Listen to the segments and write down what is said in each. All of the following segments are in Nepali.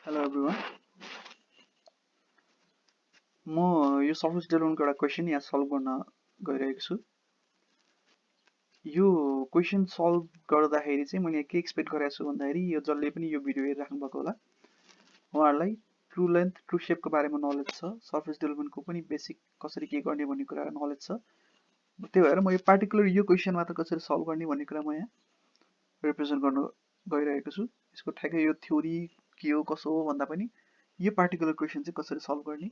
हेलो एभ्रिवान म यो सर्फेस डेभलपमेन्टको एउटा क्वेसन यहाँ सल्भ गर्न गइरहेको छु। यो क्वेसन सल्भ गर्दाखेरि चाहिँ मैले के एक्सपेक्ट गरेको छु भन्दाखेरि यो जसले पनि यो भिडियो हेरिराख्नु भएको होला उहाँहरूलाई ट्रु लेन्थ ट्रु सेपको बारेमा नलेज छ, सर्फेस डेभलपमेन्टको पनि बेसिक कसरी के गर्ने भन्ने कुरा नलेज छ। त्यही भएर म यो पार्टिकुलर यो क्वेसन मात्र कसरी सल्भ गर्ने भन्ने कुरा म यहाँ रिप्रेजेन्ट गर्न गइरहेको छु। यसको ठ्याक्कै यो थ्योरी के हो कसो हो भन्दा पनि यो पार्टिकुलर क्वेसन चाहिँ कसरी सल्भ गर्ने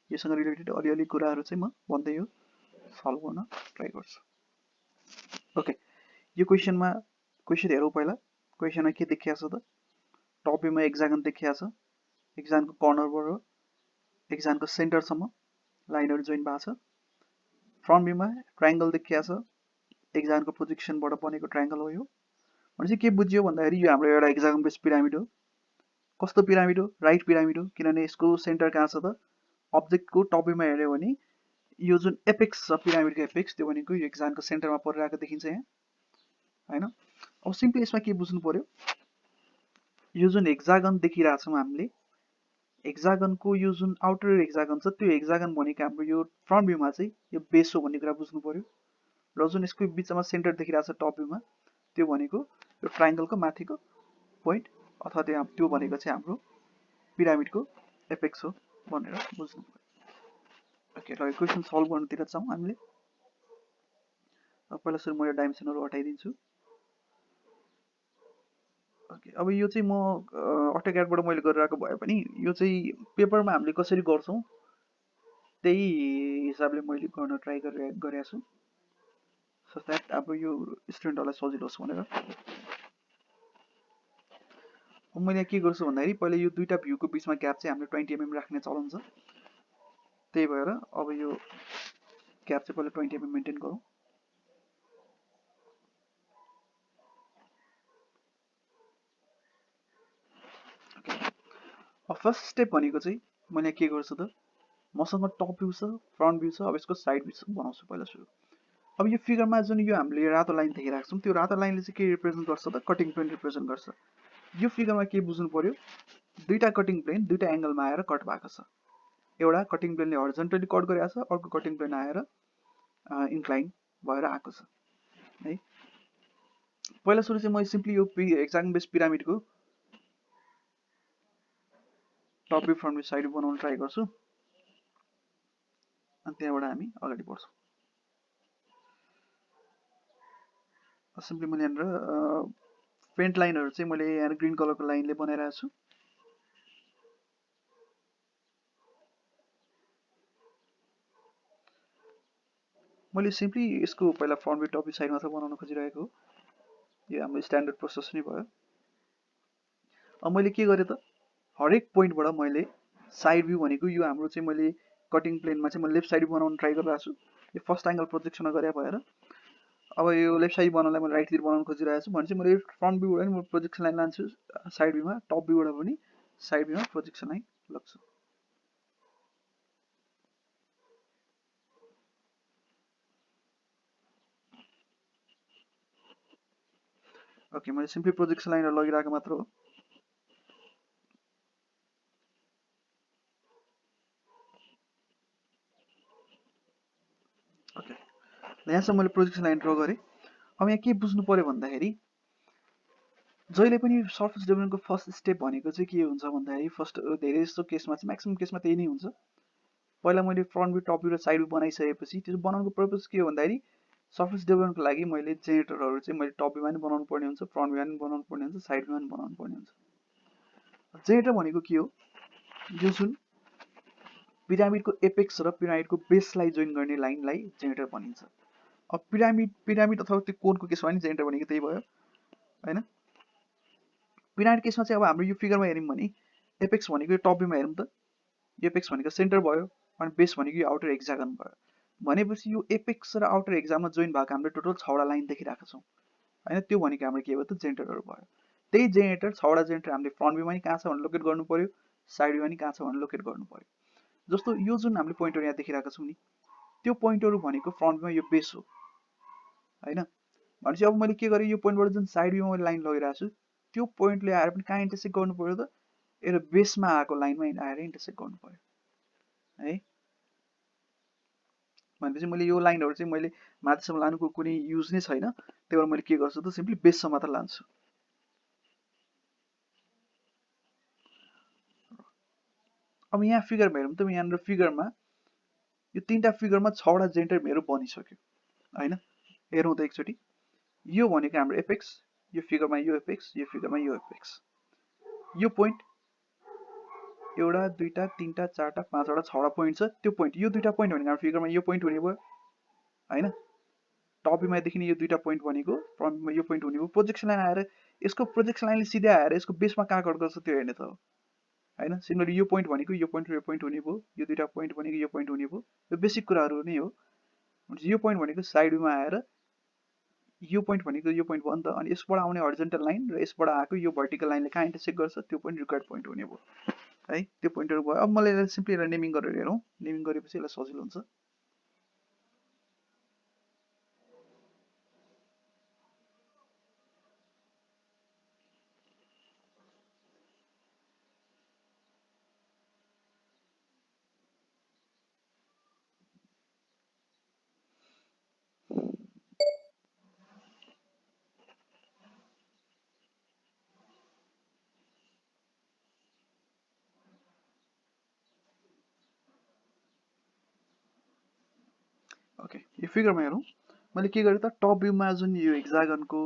योसँग रिलेटेड अलिअलि कुराहरू चाहिँ म भन्दै यो सल्भ गर्न ट्राई गर्छु। ओके, यो क्वेसन हेरौँ। पहिला क्वेसनमा के देखिएको छ त? टप भ्यूमा हेक्सागन देखिएको छ। हेक्सागनको कर्नरबाट हेक्सागनको सेन्टरसम्म लाइनहरू जोइन भएको छ। फ्रन्ट भ्यूमा ट्रायङ्गल देखिएको छ। हेक्सागनको प्रोजेक्सनबाट बनेको ट्रायङ्गल हो यो। भनेपछि के बुझ्यो भन्दाखेरि यो हाम्रो एउटा हेक्सागन बेस पिरामिड हो। कस्तो पिरामिड हो? राइट पिरामिड हो, किनभने यसको सेन्टर कहाँ छ त? अब्जेक्टको टप भ्यूमा हेऱ्यो भने यो जुन एपेक्स छ पिरामिडको एपेक्स त्यो भनेको यो हेक्सागनको सेन्टरमा परिरहेको देखिन्छ यहाँ, हैन? अब सिम्पली यसमा के बुझ्नु पर्यो, यो जुन हेक्सागन देखिरहेछौँ हामीले, हेक्सागनको यो जुन आउटर हेक्सागन छ त्यो हेक्सागन भनेको हाम्रो यो फ्रन्ट भ्यूमा चाहिँ यो बेस हो भन्ने कुरा बुझ्नु पर्यो। र जुन यसको बिचमा सेन्टर देखिरहेछ टप भ्यूमा त्यो भनेको यो ट्रायङ्गलको माथिको पोइन्ट अथवा त्यो भनेको चाहिँ हाम्रो पिरामिडको एपेक्स हो भनेर बुझ्नु पर्यो। ओके, र क्वेसन सल्भ गर्नुतिर जाउँ हामीले। पहिला सुरु म यो डाइमेन्सनहरू हटाइदिन्छु। ओके, अब यो चाहिँ म अटोक्याडबाट मैले गरिरहेको भए पनि यो चाहिँ पेपरमा हामीले कसरी गर्छौँ त्यही हिसाबले मैले गर्न ट्राई गरेको छु, सो द्याट अब यो स्टुडेन्टहरूलाई सजिलो होस् भनेर। अब मैले के गर्छु भन्दाखेरि पहिला यो दुईवटा भ्यूको बिचमा ग्याप चाहिँ हामीले 20 mm राख्ने चलन छ। त्यही भएर अब यो ग्याप चाहिँ पहिला 20 mm मेन्टेन गरौँ। अब फर्स्ट स्टेप भनेको चाहिँ मैले के गर्छु त, मसँग टप भ्यू छ, फ्रन्ट भ्यू छ, अब यसको साइड भ्यू बनाउँछु पहिला सुरु। अब यो फिगरमा जुन यो हामीले रातो लाइन देखिरहेको छौँ त्यो रातो लाइनले चाहिँ के रिप्रेजेन्ट गर्छ त? कटिङ प्लेन रिप्रेजेन्ट गर्छ। यो फिगरमा के बुझ्नु पर्यो, दुईटा कटिङ प्लेन दुईटा एङ्गलमा आएर कट भएको छ। एउटा कटिङ प्लेनले हरिजन्टली कट गरेको छ, अर्को कटिङ प्लेन आएर इन्क्लाइन भएर आएको छ है। पहिला सुरु चाहिँ म सिम्पली यो हेक्सागन बेस पिरामिडको top view front view side view बनाउन ट्राई गर्छु अनि त्यहाँबाट हामी अगाडि बढ्छौँ। सिम्पली मैले यहाँनिर पेन्ट लाइनहरू चाहिँ मैले यहाँ ग्रिन कलरको लाइनले बनाइरहेको छु। मैले सिम्पली यसको पहिला front view top view side मात्र बनाउन खोजिरहेको हो। यो हाम्रो स्ट्यान्डर्ड प्रोसेस नै भयो। अब मैले के गरेँ त, हरेक पोइन्टबाट मैले साइड भ्यू भनेको यो हाम्रो चाहिँ मैले कटिङ प्लेनमा चाहिँ म लेफ्ट साइड बनाउन ट्राई गरिरहेको छु। यो फर्स्ट एङ्गल प्रोजेक्सन गरे भएर अब यो लेफ्ट साइड बनाउनलाई मैले राइटतिर बनाउन खोजिरहेको छु भने चाहिँ मैले फ्रन्ट भ्यूबाट पनि म प्रोजेक्सन लाइन लान्छु साइड भ्यूमा, टप भ्यूबाट पनि साइड भ्यूमा प्रोजेक्सन लाइन लग्छु। ओके, मैले सिम्पली प्रोजेक्सन लाइनहरू लगिरहेको मात्र हो। ओके, यहाँसम्म मैले प्रोजेक्सन लाइन ड्र गरेँ। अब यहाँ के बुझ्नु पर्यो भन्दाखेरि जहिले पनि सर्फेस डेभलपमेन्टको फर्स्ट स्टेप भनेको चाहिँ के हुन्छ भन्दाखेरि फर्स्ट धेरै जस्तो केसमा चाहिँ म्याक्सिमम केसमा त्यही नै हुन्छ। पहिला मैले फ्रन्ट भ्यू टप भ्यू र साइड भ्यू बनाइसकेपछि त्यो बनाउनुको पर्पज के हो भन्दाखेरि सर्फेस डेभलपमेन्टको लागि मैले जेनेरेटरहरू चाहिँ मैले टप भ्यूमा पनि बनाउनु पर्ने हुन्छ, फ्रन्ट भ्यूमा पनि बनाउनु पर्ने हुन्छ, साइड भ्यूमा पनि बनाउनु पर्ने हुन्छ। जेनेरेटर भनेको के हो, यो जुन पिरामिडको एपेक्स र पिरामिडको बेसलाई जोइन गर्ने लाइनलाई जेनेरेटर भनिन्छ। अब पिरामिड अथवा त्यो कोनको केसमा पनि जेनेरेटर भनेको त्यही भयो हैन। पिरामिड केसमा चाहिँ अब हाम्रो यो फिगरमा हेऱ्यौँ भने एपेक्स भनेको यो टप भ्यूमा हेरौँ त, एपेक्स भनेको सेन्टर भयो अनि बेस भनेको यो आउटर हेक्सागन भयो। भनेपछि यो एपेक्स र आउटर हेक्सागनमा जोइन भएको हामीले टोटल 6वटा लाइन देखिरहेका छौँ हैन। त्यो भनेको हाम्रो के भयो त, जेनेरेटरहरू भयो। त्यही जेनेरेटर 6वटा जेनेरेटर हामीले फ्रन्ट भ्यूमा नि कहाँ छ भनेर लोकेट गर्नु पर्यो, साइड भ्यूमा नि कहाँ छ भनेर लोकेट गर्नु पर्यो। जस्तो यो जुन हामीले पोइन्टहरू यहाँ देखिरहेका छौँ नि त्यो पोइन्टहरू भनेको फ्रन्ट भ्यूमा यो बेस हो हैन। भनेपछि अब मैले के गरेँ, यो पोइन्टबाट जुन साइड भ्यूमा मैले लाइन लगिरहेको छु त्यो पोइन्टले आएर पनि कहाँ इन्टरसेक्ट गर्नु पर्यो त, एउटा बेसमा आएको लाइनमा आएर इन्टरसेक्ट गर्नु पर्यो है। भनेपछि मैले यो लाइनहरू चाहिँ मैले माथिसम्म लानुको कुनै युज नै छैन, त्यही भएर मैले के गर्छु त सिम्पली बेससम्म मात्र लान्छु। अब यहाँ फिगरमा हेरौँ त, यहाँनिर फिगरमा यो तीनटा फिगरमा 6वटा जेनेरेटर मेरो बनिसक्यो हैन। हेरौँ त एकचोटि, यो भनेको हाम्रो एपेक्स, यो फिगरमा यो एपेक्स, यो फिगरमा यो एपेक्स, यो पोइन्ट एउटा दुईटा तीनटा चारटा पाँचवटा 6वटा पोइन्ट छ। त्यो पोइन्ट यो दुईटा पोइन्ट भनेको हाम्रो फिगरमा यो पोइन्ट हुने भयो हैन। टप भ्यूमा देखिने यो दुईटा पोइन्ट भनेको फ्रन्ट भ्यूमा यो पोइन्ट हुने भयो। प्रोजेक्सन लाइन आएर यसको प्रोजेक्सन लाइनले सिधै आएर यसको बेसमा कहाँ कट गर्छ त्यो हेर्ने त हो हैन। सिमिलरली यो पोइन्ट भनेको यो पोइन्ट र यो पोइन्ट हुने भयो, यो दुईटा पोइन्ट भनेको यो पोइन्ट हुने भयो। यो बेसिक कुराहरू नै हो। यो पोइन्ट भनेको साइड भ्यूमा आएर यो पोइन्ट भनेको यो पोइन्ट भयो नि त, अनि यसबाट आउने हरिजन्टल लाइन र यसबाट आएको यो भर्टिकल लाइनले कहाँ इन्टरसेक्ट गर्छ त्यो पोइन्ट रिक्वायर्ड पोइन्ट हुने भयो है। त्यो पोइन्टहरू भयो। अब मलाई यसलाई सिम्पली यसलाई नेमिङ गरेर हेरौँ, नेमिङ गरेपछि यसलाई सजिलो हुन्छ। ओके, यो फिगरमा हेरौँ, मैले के गरेँ त टप भ्यूमा जुन यो हेक्सागनको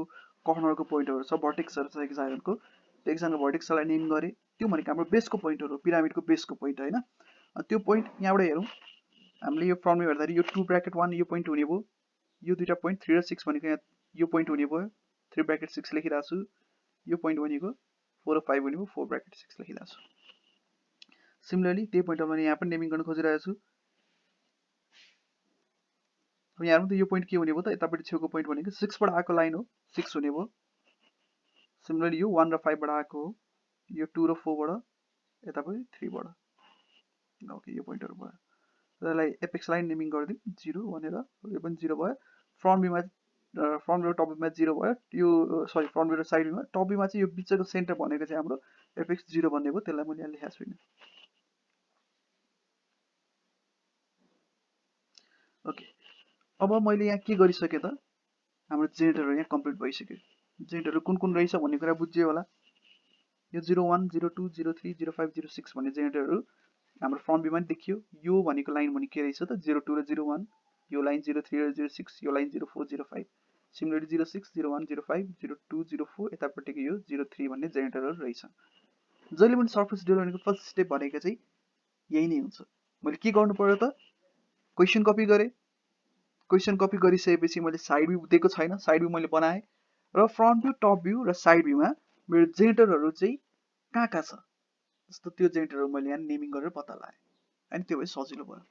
कर्नरको पोइन्टहरू छ, भर्टेक्सहरू छ हेक्सागनको, त्यो हेक्सागनको भर्टेक्सलाई नेम गरेँ। त्यो भनेको हाम्रो बेसको पोइन्टहरू हो, पिरामिडको बेसको पोइन्ट होइन। त्यो पोइन्ट यहाँबाट हेरौँ, हामीले यो फ्रन्टमा हेर्दाखेरि यो 2 ब्र्याकेट 1 यो पोइन्ट हुने भयो। यो दुईटा पोइन्ट 3 र 6 भनेको यहाँ यो पोइन्ट हुने भयो, 3 ब्र्याकेट 6 लेखिरहेको छु। यो पोइन्ट भनेको 4 र 5 हुने भयो, 4 ब्र्याकेट 6 लेखिरहेको छु। सिमिलरली त्यही पोइन्टहरू मैले यहाँ पनि नेमिङ गर्न खोजिरहेको छु। अब यहाँ त यो पोइन्ट के हुने भयो त, यतापट्टि छेउको पोइन्ट भनेको 6बाट आएको लाइन हो, 6 हुने भयो। सिमिलरली यो 1 र 5बाट आएको हो, यो 2 र 4बाट, यतापट्टि 3बाट। ओके, यो पोइन्टहरू भयो। यसलाई एपेक्स लाइन नेमिङ गरिदिउँ 0 भनेर, यो पनि 0 भयो। फ्रन्ट भ्यूमा टप भ्यूमा 0 भयो। यो सरी फ्रन्ट भ्यू र साइड भ्यूमा, टप भ्यूमा चाहिँ यो बिचको सेन्टर भनेको चाहिँ हाम्रो एपेक्स 0 भन्ने भयो, त्यसलाई मैले यहाँ लेखेको छुइनँ। ओके, अब मैले यहाँ के गरिसकेँ त, हाम्रो जेनेरेटरहरू यहाँ कम्प्लिट भइसक्यो। जेनेरेटरहरू कुन कुन रहेछ भन्ने कुरा बुझ्यो होला। यो 01 02 03 05 06 भन्ने जेनेरेटरहरू हाम्रो फ्रन्ट भ्यूमा पनि देखियो। यो भनेको लाइन भने के रहेछ त, 02 र 01, यो लाइन 03 र 06, यो लाइन 04 05। सिमिलरली 06 01 05 02 04, यतापट्टिको यो 03 भन्ने जेनेरेटरहरू रहेछ। जहिले पनि सर्फेस डेभलपमेन्टको फर्स्ट स्टेप भनेको चाहिँ यही नै हुन्छ। मैले के गर्नु पर्यो त, क्वेसन कपी गरेँ। क्वेसन कपी गरिसकेपछि मैले साइड भ्यू दिएको छैन, साइड भ्यू मैले बनाएँ र फ्रन्ट भ्यू, टप भ्यू र साइड भ्यूमा मेरो जेनेरेटरहरू चाहिँ कहाँ कहाँ छ, जस्तो त्यो जेनेरेटरहरू मैले यहाँ नेमिङ गरेर पत्ता लगाएँ अनि त्यो भए सजिलो भयो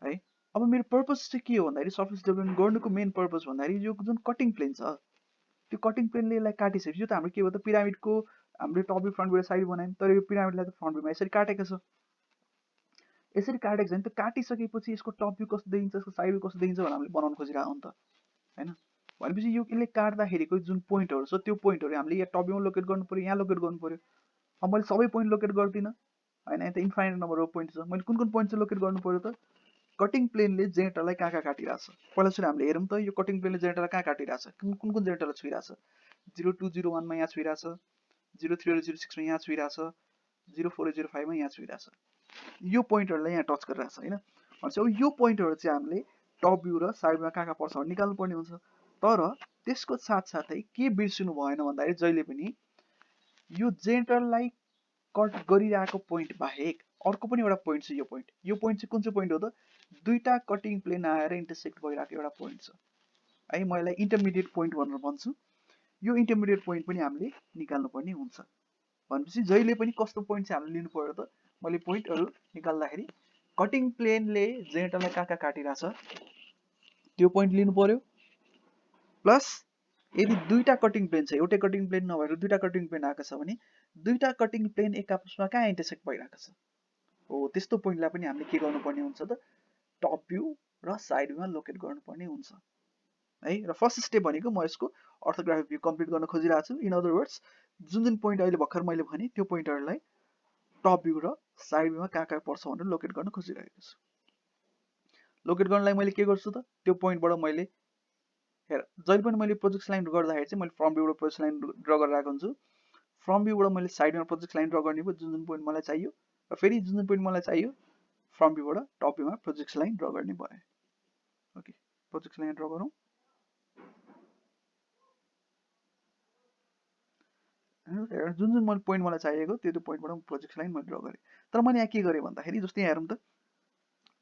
है। अब मेरो पर्पस चाहिँ के हो भन्दाखेरि, सर्फेस डेभलपमेन्ट गर्नुको मेन पर्पस भन्दाखेरि यो जुन कटिङ प्लेन छ, त्यो कटिङ प्लेनले यसलाई काटिसकेपछि यो त हाम्रो के भयो त, पिरामिडको हामीले top view front view side बनायौँ, तर यो पिरामिडलाई त फ्रन्ट भ्यूमा यसरी काटेको छ। यसरी काटेको छ भने त काटिसकेपछि यसको टप भ्यू कस्तो देखिन्छ, यसको साइड भ्यू कस्तो देखिन्छ भनेर हामीले बनाउन खोजिरहेको हो नि त होइन। भनेपछि यो यसले काट्दाखेरिको जुन पोइन्टहरू छ त्यो पोइन्टहरू हामीले यहाँ टप भ्यूमा लोकेट गर्नु पऱ्यो, यहाँ लोकेट गर्नु पऱ्यो। अब मैले सबै पोइन्ट लोकेट गर्दिनँ होइन, यहाँ त इन्फाइनाइट नम्बर अफ पोइन्ट छ। मैले कुन कुन पोइन्ट चाहिँ लोकेट गर्नु पऱ्यो त, कटिङ प्लेनले जेनेरेटरलाई कहाँ कहाँ काटिरहेछ पहिला सुरु हामीले हेरौँ त। यो कटिङ प्लेनले जेनेरेटरलाई कहाँ काटिरहेछ, कुन कुन जेनेरेटरलाई छुइरहेछ। 02 01मा यहाँ छुइरहेछ, 03 र 06मा यहाँ छुइरहेछ, 04 र 05मा यहाँ छुइरहेछ। यो पोइन्टहरूलाई यहाँ टच गरिरहेछ होइन। भनेपछि अब यो पोइन्टहरू चाहिँ हामीले टप भ्यू र साइड भ्यूमा कहाँ कहाँ पर्छ भने निकाल्नु पर्ने हुन्छ। तर त्यसको साथसाथै के बिर्सिनु भएन भन्दाखेरि, जहिले पनि यो जेनेरेटरलाई कट गरिरहेको पोइन्ट बाहेक अर्को पनि एउटा पोइन्ट छ। यो पोइन्ट चाहिँ कुन चाहिँ पोइन्ट हो त, दुईटा कटिङ प्लेन आएर इन्टरसेक्ट भइरहेको एउटा पोइन्ट छ है। म यसलाई इन्टरमिडिएट पोइन्ट भनेर भन्छु। यो इन्टरमिडिएट पोइन्ट पनि हामीले निकाल्नु पर्ने हुन्छ। भनेपछि जहिले पनि कस्तो पोइन्ट चाहिँ हामीले लिनु पर्यो त, मैले पोइन्टहरू निकाल्दाखेरि कटिङ प्लेनले जेनेरेटरलाई कहाँ कहाँ काटिरहेछ त्यो पोइन्ट लिनु पर्यो। प्लस यदि दुईटा कटिङ प्लेन छ, एउटै कटिङ प्लेन नभएर दुईटा कटिङ प्लेन आएको छ भने दुईटा कटिङ प्लेन एक आपसमा कहाँ इन्टरसेक्ट भइरहेको छ हो, त्यस्तो पोइन्टलाई पनि हामीले के गर्नुपर्ने हुन्छ त, टप भ्यू र साइड भ्यूमा लोकेट गर्नुपर्ने हुन्छ है। र फर्स्ट स्टेप भनेको म यसको अर्थोग्राफिक भ्यू कम्प्लिट गर्न खोजिरहेको छु। इन अदर वर्ड्स जुन जुन पोइन्ट अहिले भर्खर मैले भने त्यो पोइन्टहरूलाई टप भ्यू र साइड भ्यूमा कहाँ कहाँ पर्छ भनेर लोकेट गर्न खोजिरहेको छु। लोकेट गर्नलाई मैले के गर्छु त, त्यो पोइन्टबाट मैले हेर जहिले पनि मैले प्रोजेक्ट लाइन गर्दाखेरि चाहिँ मैले फ्रम भ्यूबाट प्रोजेक्ट लाइन ड्र गरिरहेको हुन्छु। फ्रम भ्यूबाट मैले साइडमा प्रोजेक्ट लाइन ड्र गर्ने भयो जुन जुन पोइन्ट मलाई चाहियो, र फेरि जुन जुन पोइन्ट मलाई चाहियो फ्रम भ्यूबाट टप भ्यूमा प्रोजेक्ट लाइन ड्र गर्ने भयो। ओके, प्रोजेक्ट लाइन ड्र गरौँ। जुन जुन मैले पोइन्ट मलाई चाहिएको त्यो पोइन्टबाट प्रोजेक्ट लाइन मैले ड्र गरेँ। तर मैले यहाँ के गरेँ भन्दाखेरि जस्तै यहाँ हेरौँ त,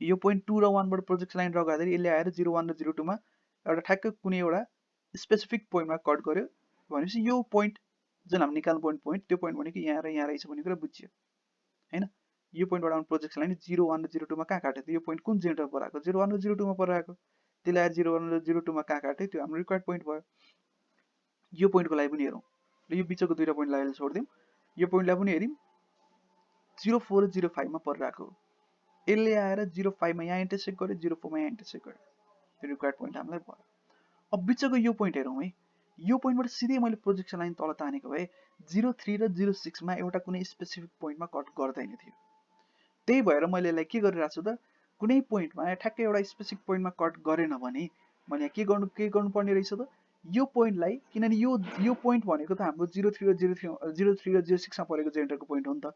यो पोइन्ट 2 र 1 बाट प्रोजेक्ट लाइन ड्र गर्दाखेरि यसले आएर 0 1 र 0 2 मा एउटा ठ्याक्कै कुनै एउटा स्पेसिफिक पोइन्टमा कट गर्यो भनेपछि यो पोइन्ट जुन हामी निकाल्नु पोइन्ट त्यो पोइन्ट भनेको यहाँ र यहाँ रहेछ भन्ने कुरा बुझ्यो हैन। यो पोइन्टबाट आउने प्रोजेक्ट लाइन 0 1 र 0 2 मा कहाँ काट्यो त, यो पोइन्ट कुन जेनेरेटर परेको 0 1 र 0 2 मा परेको, त्यसले आएर 0 1 र 0 2 मा कहाँ काट्यो त्यो हाम्रो रिक्वायर्ड पोइन्ट भयो। यो पोइन्टको लागि पनि हेरौँ र यो बिचको दुईटा पोइन्टलाई अहिले छोडिदिउँ। यो पोइन्टलाई पनि हेरौँ 0 4 र 0 5 मा परिरहेको, यसले आएर 0 5 मा यहाँ इन्टरसेक्ट गर्यो, 0 4 मा यहाँ इन्टरसेक्ट गर्यो, त्यो रिक्वायर्ड पोइन्ट हामीलाई भयो। अब बिचको यो पोइन्ट हेरौँ है, यो पोइन्टबाट सिधै मैले प्रोजेक्ट लाइन तल तानेको भए 0 3 र 0 6 मा एउटा कुनै स्पेसिफिक पोइन्टमा कट गर्दैन थियो। त्यही भएर मैले यसलाई के गरिरहेको छु त, कुनै पोइन्टमा ठ्याक्कै एउटा स्पेसिफिक पोइन्टमा कट गरेन भने मैले के गर्नुपर्ने रहेछ त, यो पोइन्टलाई, किनभने यो पोइन्ट भनेको त हाम्रो 0 3 र 0 6 मा परेको जेनेरेटरको पोइन्ट हो नि त।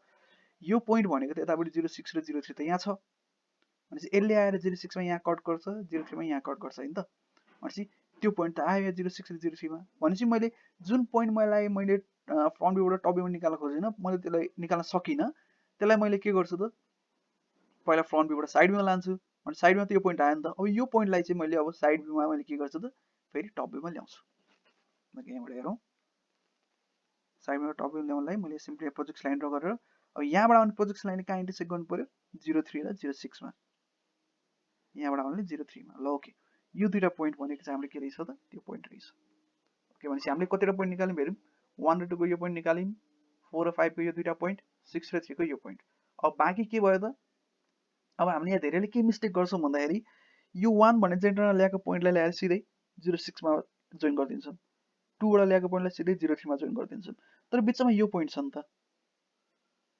यो पोइन्ट भनेको त यतापट्टि 0 6 र 0 3 त यहाँ छ भनेपछि यसले आएर 0 6 मा यहाँ कट गर्छ, 0 3 मा यहाँ कट गर्छ हैन त। भनेपछि त्यो पोइन्ट त आयो 0 6 र 0 3 मा। भनेपछि मैले जुन पोइन्ट मैले फ्रन्ट भ्यूबाट टप भ्यूमा निकाल्न खोजिनँ, मैले त्यसलाई निकाल्न सकिनँ, त्यसलाई मैले के गर्छु त, पहिला फ्रन्ट भ्यूबाट साइड भ्यूमा लान्छु। अनि साइड भ्यूमा त यो पोइन्ट आयो नि त। अब यो पोइन्टलाई चाहिँ मैले अब साइड भ्यूमा मैले के गर्छु त, फेरि टप भ्यूमा ल्याउँछु। यहाँबाट हेरौँ, साइड भ्यूमा टप भ्यू ल्याउनलाई मैले सिम्पली प्रोजेक्ट लाइन ड्र गरेर अब यहाँबाट आउने प्रोजेक्ट लाइन कहाँ इन्टरसेक्ट गर्नु पर्यो, 0 3 र 0 6 मा। यहाँबाट आउने 0 3 मा। ल ओके, यो दुईटा पोइन्ट भनेको चाहिँ हाम्रो के रहेछ त, त्यो पोइन्ट रहेछ। ओके, भनेपछि हामीले कतिवटा पोइन्ट निकाल्यौँ हेरौँ, 1 र 2 को यो पोइन्ट निकाल्यौँ, 4 र 5 को यो दुईटा पोइन्ट, 6 र 3 को यो पोइन्ट। अब बाँकी के भयो त, अब हामीले यहाँ धेरैले के मिस्टेक गर्छौँ भन्दाखेरि यो 1 भन्ने जेनेरेटरमा ल्याएको पोइन्टलाई ल्याएर सिधै 0 6 मा जोइन गरिदिन्छौँ, 2 बाट ल्याएको पोइन्टलाई सिधै 0 3 मा जोइन गरिदिन्छौँ। तर बिचमा यो पोइन्ट छ नि त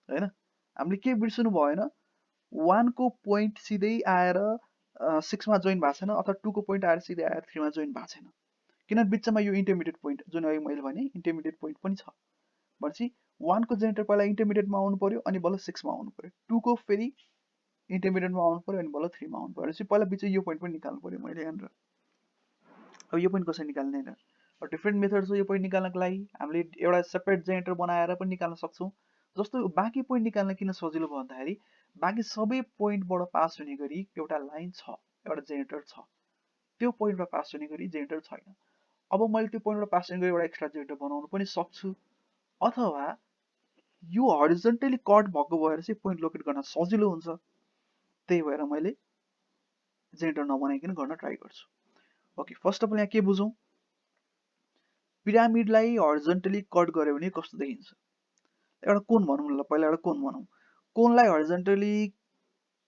हैन। हामीले के बिर्सनु भएन, 1 को पोइन्ट सिधै आएर 6 मा जोइन भएको छैन, अथवा 2 को पोइन्ट आएर सिधै आएर 3 मा जोइन भएको छैन, किनभने बिचमा यो इन्टरमिडिएट पोइन्ट जुन अघि मैले भने इन्टरमिडिएट पोइन्ट पनि छ। भनेपछि 1 को जेनेरेटर पहिला इन्टरमिडिएटमा आउनु पर्यो अनि बल्ल 6 मा आउनु पर्यो, 2 को फेरि इन्टरमिडिएटमा आउनु पर्यो अनि बल्ल 3 मा आउनु पर्यो। भनेपछि पहिला बिच यो पोइन्ट पनि निकाल्नु पर्यो मैले यहाँनिर। अब यो पोइन्ट कसरी निकाल्ने त, डिफ्रेन्ट मेथड छ यो पोइन्ट निकाल्नको लागि। हामीले एउटा सेपरेट जेनेरेटर बनाएर पनि निकाल्न सक्छौँ। जस्तो बाँकी पोइन्ट निकाल्न किन सजिलो भन्दाखेरि बाँकी सबै पोइन्टबाट पास हुने गरी एउटा लाइन छ, एउटा जेनेरेटर छ, त्यो पोइन्टबाट पास हुने गरी जेनेरेटर छैन। अब मैले त्यो पोइन्टबाट पास हुने गरी एउटा एक्स्ट्रा जेनेरेटर बनाउनु पनि सक्छु, अथवा यो हरिजन्टली कट भएको भएर चाहिँ पोइन्ट लोकेट गर्न सजिलो हुन्छ, त्यही भएर मैले जेनेरेटर नबनाइकन गर्न ट्राई गर्छु। ओके, फर्स्ट अफ अल यहाँ के बुझौँ, पिरामिडलाई हरिजन्टली कट गर्यो भने कस्तो देखिन्छ। एउटा कोन भनौँ ल, पहिला एउटा कोन भनौँ। कोनलाई हरिजन्टली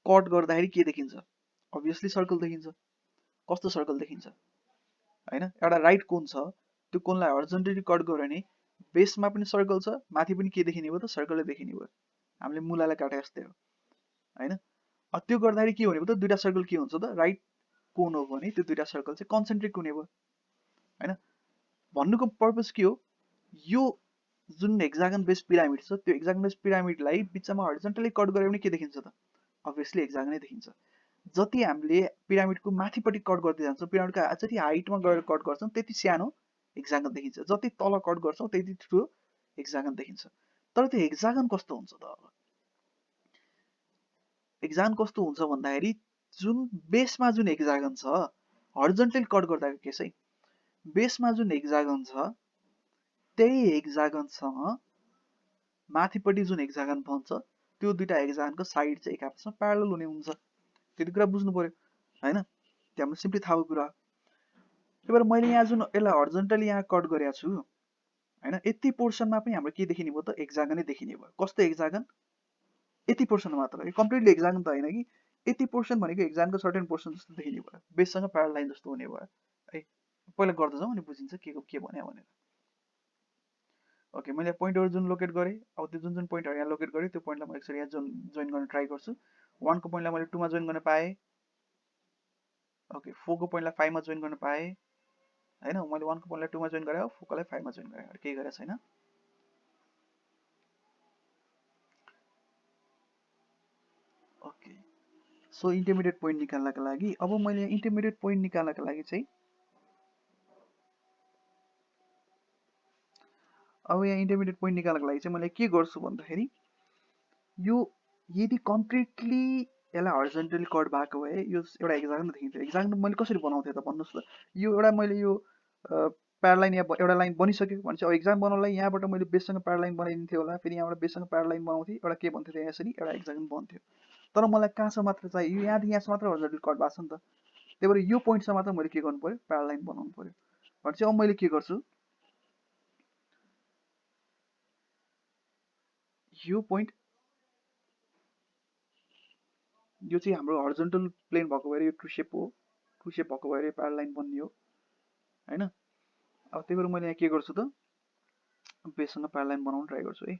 कट गर्दाखेरि के देखिन्छ, अभियसली सर्कल देखिन्छ। कस्तो सर्कल देखिन्छ हैन, एउटा राइट कोन छ, त्यो कोनलाई हरिजन्टली कट गर्यो भने बेसमा पनि सर्कल छ, माथि पनि के देखिने भयो त, सर्कलले देखिने भयो। हामीले मुलालाई काटे जस्तै हो हैन। त्यो गर्दाखेरि के हुने भयो त, दुईटा सर्कल के हुन्छ त, राइट कोन हो भने त्यो दुईटा सर्कल चाहिँ कन्सेन्ट्रिक हुने भयो हैन। भन्नुको पर्पस के हो, यो जुन हेक्सागन बेस पिरामिड छ त्यो हेक्सागन बेस पिरामिडलाई बिचमा हरिजन्टली कट गर्यो भने के देखिन्छ त, अभियसली हेक्सागनै देखिन्छ। जति हामीले पिरामिडको माथिपट्टि कट गर्दै जान्छौँ, पिरामिडको जति हाइटमा गएर कट गर्छौँ त्यति सानो हेक्सागन देखिन्छ, जति तल कट गर्छौँ त्यति ठुलो हेक्सागन देखिन्छ। तर त्यो हेक्सागन कस्तो हुन्छ त, अब हेक्सागन कस्तो हुन्छ भन्दाखेरि जुन बेसमा जुन हेक्सागन छ हरिजन्टली कट गर्दाको केस है, बेसमा जुन हेक्सागन छ त्यही हेक्सागनसँग माथिपट्टि जुन हेक्सागन बन्छ त्यो दुईटा हेक्सागनको साइड चाहिँ एक आपसमा प्यारलल हुने हुन्छ। त्यति कुरा बुझ्नु पर्यो हैन, त्यो हाम्रो सिम्पली थाहा कुरा। त्यही भएर मैले यहाँ जुन यसलाई हरिजन्टली यहाँ कट गरेको छु हैन, यति पोर्सनमा पनि हाम्रो के देखिने भयो त, हेक्सागनै देखिने भयो। कस्तो हेक्सागन, यति पोर्सन मात्र, कम्प्लिटली हेक्सागन त होइन कि, यति पोर्सन भनेको हेक्सागनको सर्टेन पोर्सन जस्तो देखिने भयो, बेससँग प्यारलल लाइन जस्तो हुने भयो है। पहिला गर्दा जाउँ अनि बुझिन्छ के भने भनेर। ओके मैले पोइन्टहरु जुन लोकेट गरेँ अब त्यो जुन पोइन्टहरु यहाँ लोकेट गरेँ त्यो पोइन्टलाई म यसरी यहाँ जोइन गर्न ट्राई गर्छु 1 को पोइन्टलाई मैले 2 मा जोइन गर्न पाएँ ओके 4 को पोइन्टलाई 5 मा जोइन गर्न पाएँ हैन मैले 1 को पोइन्टलाई 2 मा जोइन गरे 4 कोलाई 5 मा जोइन गरे केही गरेको छैन ओके सो इन्टरमिडिएट पोइन्ट निकाल्नका लागि अब मैले इन्टरमिडिएट पोइन्ट निकाल्नका लागि चाहिँ अब यहाँ इन्टरमिडिएट पोइन्ट निकाल्नका लागि चाहिँ मैले के गर्छु भन्दाखेरि यो यदि कम्प्लिटली यसलाई हरिजन्टली कट भएको भए यो एउटा एक्जाम्पल देखिन्थ्यो एक्जाम्पल मैले कसरी बनाउँथेँ त भन्नुहोस् त यो एउटा मैले यो प्यारालाइन यहाँ एउटा लाइन बनिसक्यो भने चाहिँ अब एक्जाम बनाउनलाई यहाँबाट मैले बेससँग प्यारालाइन बनाइदिन्थेँ होला फेरि यहाँबाट बेससँग प्यारालाइन बनाउँथेँ एउटा के भन्थ्यो त यसरी एउटा एक्जाम बन्थ्यो तर मलाई कहाँसम्म मात्र चाहियो यो यहाँदेखि यहाँसम्म मात्र हरिजन्टली कट भएको छ नि त त्यही भएर यो पोइन्टसम्म मात्र मैले के गर्नु पर्यो प्यारालाइन बनाउनु पर्यो भने चाहिँ अब मैले के गर्छु यो पोइन्ट यो चाहिँ हाम्रो हरिजन्टल प्लेन भएको भएर यो ट्रु सेप हो ट्रु सेप भएको भएर प्यारालाइन बन्ने हो हैन अब त्यही भएर मैले यहाँ के गर्छु त बेससँग प्यारालाइन बनाउन ट्राई गर्छु है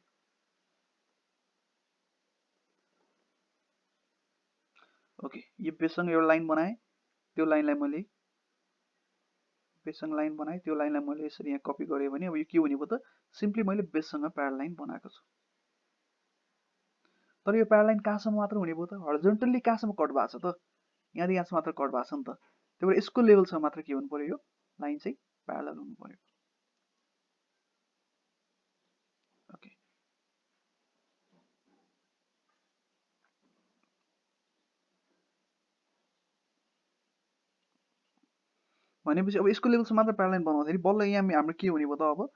ओके यो बेससँग एउटा लाइन बनाएँ त्यो लाइनलाई मैले बेससँग लाइन बनाएँ त्यो लाइनलाई मैले यसरी यहाँ कपी गरेँ भने अब यो के हुने भयो त सिम्पली मैले बेससँग प्यारालाइन बनाएको छु तर यो प्यारालाइन कहाँसम्म मात्र हुने भयो त हरिजन्टल्ली कहाँसम्म कट भएको छ त यहाँदेखि यहाँसम्म मात्र कट भएको छ नि त त्यही भएर यसको लेभलसम्म मात्र के हुनु पर्यो यो लाइन चाहिँ प्यारालल हुनु पर्यो ओके भनेपछि अब यसको लेभलसम्म मात्र प्यारालाइन बनाउँदाखेरि बल्ल यहाँ हाम्रो के हुने भयो त अब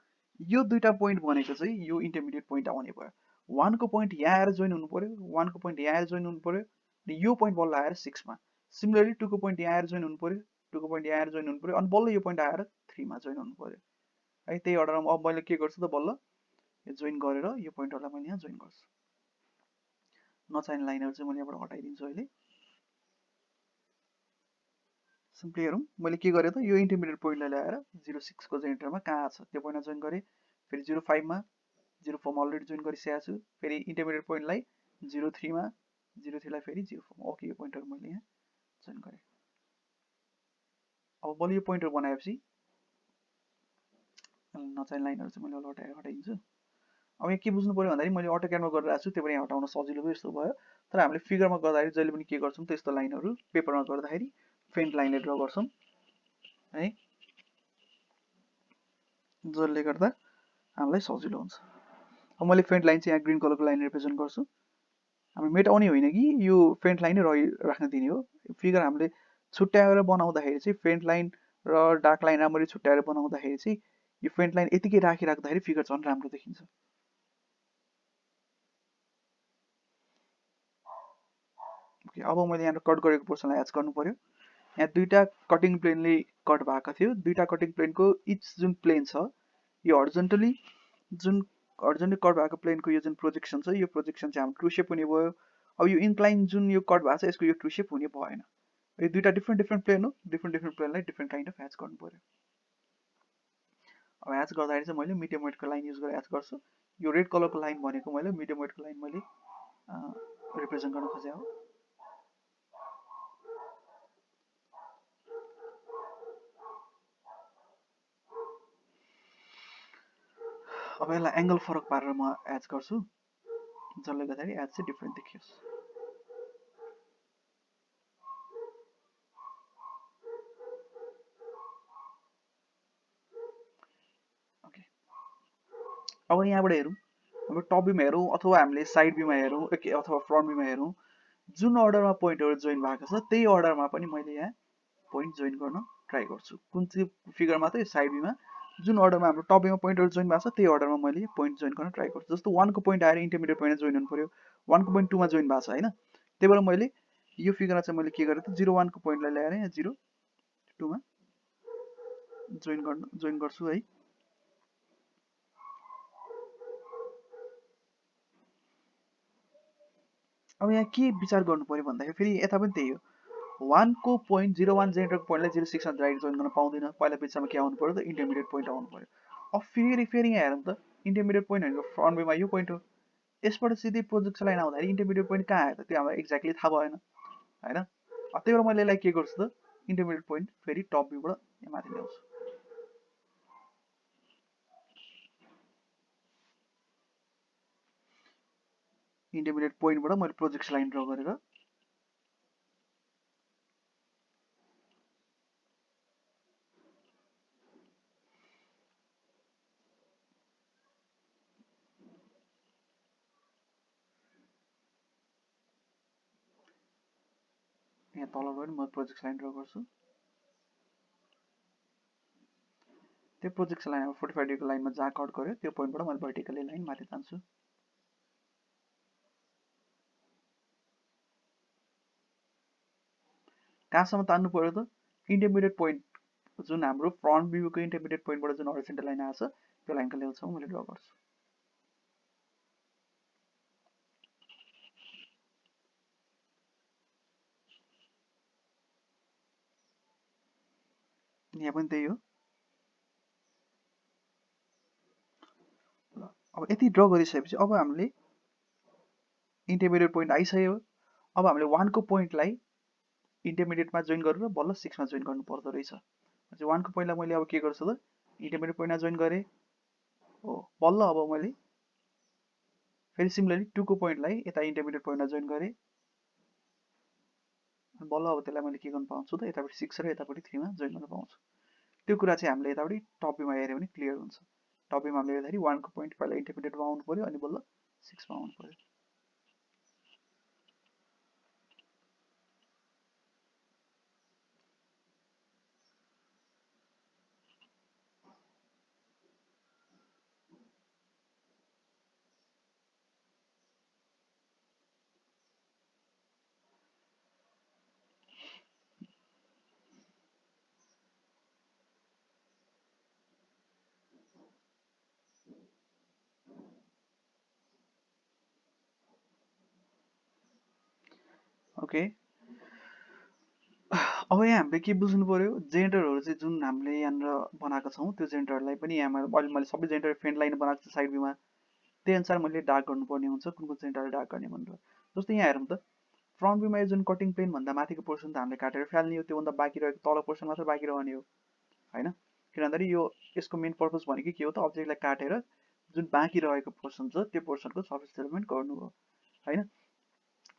यो दुईटा पोइन्ट भनेको चाहिँ यो इन्टरमिडिएट पोइन्ट आउने भयो 1 को पोइन्ट यहाँ आएर जोइन हुनु पर्यो 1 को पोइन्ट यहाँ आएर जोइन हुनु पर्यो अनि यो पोइन्ट बल्ल आएर 6 मा सिमिलरली 2 को पोइन्ट यहाँ आएर जोइन हुनु पर्यो 2 को पोइन्ट यहाँ आएर जोइन हुनु पर्यो अनि बल्ल यो पोइन्ट आएर 3 मा जोइन हुनु पर्यो है त्यही अर्डरमा अब मैले के गर्छु त बल्ल यो जोइन गरेर यो पोइन्टहरुलाई मैले यहाँ जोइन गर्छु नचाहिने लाइनहरु चाहिँ मैले यहाँबाट हटाइदिन्छु अहिले सिम्पली हेरौँ मैले के गरेँ त यो इन्टरमिडिएट पोइन्टलाई ल्याएर 06 को जेनेरेटरमा कहाँ छ त्यो पोइन्टमा जोइन गरेँ फेरि 05 मा 04 मा अलरेडी जोइन गरिसकेको छु फेरि इन्टरमिडिएट पोइन्टलाई 03 मा 03 लाई फेरि 04 मा ओके यो पोइन्टहरु मैले यहाँ जोइन गरेँ अब बल्ल यो पोइन्टहरु बनाएपछि नचाहिने लाइनहरु चाहिँ मैले हटाइदिन्छु अब यहाँ के बुझ्नु पर्यो भन्दाखेरि मैले अटोक्याडमा गरिरहेको छु त्यही भएर यहाँ हटाउन सजिलो भयो यस्तो भयो तर हामीले फिगरमा गर्दाखेरि जहिले पनि के गर्छौँ त यस्तो लाइनहरु पेपरमा गर्दाखेरि फेन्ट लाइनले ड्र गर्छौँ है जसले गर्दा हामीलाई सजिलो हुन्छ अब मैले फेन्ट लाइन चाहिँ यहाँ ग्रीन कलरको लाइन रिप्रेजेन्ट गर्छु हामी मेटाउने होइन कि यो फेन्ट लाइन नै राख्न दिने हो फिगर हामीले छुट्याएर बनाउँदाखेरि चाहिँ फेन्ट लाइन र डार्क लाइन राम्ररी छुट्याएर बनाउँदाखेरि चाहिँ यो फेन्ट लाइन यतिकै राखिराख्दाखेरि फिगर झन् राम्रो देखिन्छ ओके अब मैले यहाँ कट गरेको पोर्सनलाई एच गर्नु पर्यो यहाँ दुईटा कटिङ प्लेनले कट भएको थियो दुईटा कटिङ प्लेनको इच जुन प्लेन छ यो हरिजन्टली जुन हरिजन्टली कट भएको प्लेनको यो जुन प्रोजेक्सन छ यो प्रोजेक्सन चाहिँ हाम्रो ट्रु सेप हुने भयो अब यो इन्क्लाइन जुन यो कट भएको छ यसको यो ट्रु सेप हुने भएन यो दुईटा डिफ्रेन्ट प्लेन हो डिफ्रेन्ट प्लेनलाई डिफ्रेन्ट काइन्ड अफ एच गर्नु पर्यो अब एच गर्दाखेरि चाहिँ मैले मिडियम वेटको लाइन युज गरेर एच गर्छु यो रेड कलरको लाइन भनेको मैले मिडियम वेटको लाइन मैले रिप्रेजेन्ट गर्न खोजेँ हो अब यसलाई एंगल फरक पारेर म एच गर्छु जसले गर्दाखेरि एच चाहिँ डिफ्रेन्ट देखियोस् ओके अब यहाँबाट हेरौँ अब टप भ्यूमा हेरौँ अथवा हामीले साइड भ्यूमा हेरौँ अथवा फ्रन्ट भ्यूमा हेरौँ जुन अर्डरमा पोइन्टहरु जोइन भएको छ त्यही अर्डरमा पनि मैले यहाँ पोइन्ट जोइन गर्न ट्राई गर्छु कुन चाहिँ फिगरमा त यो साइड भ्यूमा जुन अर्डरमा हाम्रो टप भ्यूमा पोइन्टहरु जोइन भएको छ त्यही अर्डरमा मैले पोइन्ट जोइन गर्न ट्राई गर्छु जस्तो 1 को पोइन्ट आएर इन्टरमिडिएट पोइन्टमा जोइन हुनु पर्यो 1 को पोइन्ट 2 मा जोइन भएको छ हैन त्यही भएर मैले यो फिगरमा चाहिँ मैले के गरेँ त 01 को पोइन्टलाई ल्याएर यहाँ 02 मा जोइन गर्छु है अब यहाँ के विचार गर्नु पर्यो भन्दाखेरि फेरि यता पनि त्यही हो 1 को पोइन्ट 01 जेनेरेटरको पोइन्टलाई 06 मा डाइरेक्ट जोइन गर्न पाउँदैन पहिला बिचमा के आउनु पर्यो त इन्टरमिडिएट पोइन्ट आउनु पर्यो अब फेरि यहाँ हेरौँ त इन्टरमिडिएट पोइन्ट भनेको फ्रन्ट भ्यूमा यो पोइन्ट हो। यसबाट सिधै प्रोजेक्सन लाइन आउँदाखेरि इन्टरमिडिएट पोइन्ट कहाँ आयो त त्यो हामीलाई एक्ज्याक्टली थाहा भएन होइन। त्यही भएर मैले यसलाई के गर्छु त इन्टरमिडिएट पोइन्ट फेरि टप भ्यूबाट यहाँ माथि ल्याउँछु। इन्टरमिडिएट पोइन्टबाट मैले प्रोजेक्सन लाइन ड्र गरेर यहाँ तल गएर म प्रोजेक्सन लाइन ड्र गर्छु। त्यो प्रोजेक्सन लाइन 45 डिग्रीको लाइनमा जहाँ कट गर्यो त्यो पोइन्टबाट मैले भर्टिकली लाइन माथि तान्छु। कहाँसम्म तान्नु पर्यो त इन्टरमिडिएट पोइन्ट जुन हाम्रो फ्रन्ट भ्यूको इन्टरमिडिएट पोइन्टबाट जुन हरिजन्टल लाइन आएको छ त्यो लाइनको लेभलसम्म मैले ड्र गर्छु। यहाँ पनि त्यही हो। अब यति ड्र गरिसकेपछि अब हामीले इन्टरमिडिएट पोइन्ट आइसक्यो। अब हामीले 1 को पोइन्टलाई इन्टरमिडिएटमा जोइन गरेर बल्ल 6 मा जोइन गर्नु पर्दो रहेछ। 1 को पोइन्टलाई मैले अब के गर्छु त इन्टरमिडिएट पोइन्टमा जोइन गरेँ हो। बल्ल अब मैले फेरि सिमिलरली 2 को पोइन्टलाई यता इन्टरमिडिएट पोइन्टमा जोइन गरेँ। बल्ल अब त्यसलाई मैले के गर्न पाउँछु त यतापट्टि 6 र यतापट्टि 3 मा जोइन गर्न पाउँछु। त्यो कुरा चाहिँ हामीले यतापट्टि टप भ्यूमा हेऱ्यो भने क्लियर हुन्छ। टप भ्यूमा हामीले हेर्दाखेरि 1 को पोइन्ट पहिला इन्टरमिडिएटमा आउनु पर्यो अनि बल्ल 6 मा आउनु पर्यो। ओके अब यहाँ हामीले के बुझ्नु पर्यो जेन्डरहरू चाहिँ जुन हामीले यहाँनिर बनाएको छौँ त्यो जेन्डरलाई पनि यहाँ अहिले मैले सबै जेन्डर फेन्ट लाइन बनाएको छु साइड भ्यूमा। त्यही अनुसार मैले डार्क गर्नुपर्ने हुन्छ कुन कुन जेन्डरलाई डार्क गर्ने भनेर। जस्तै यहाँ हेरौँ त फ्रन्ट भ्यूमा यो जुन कटिङ प्लेन भन्दा माथिको पोर्सन त हामीले काटेर फाल्ने हो। त्योभन्दा बाँकी रहेको तल पोर्सन मात्र बाँकी रहने हो होइन। किन भन्दाखेरि यो यसको मेन पर्पज भनेको के हो त अब्जेक्टलाई काटेर जुन बाँकी रहेको पोर्सन छ त्यो पोर्सनको सर्फेस डेभलपमेन्ट गर्नु हो होइन।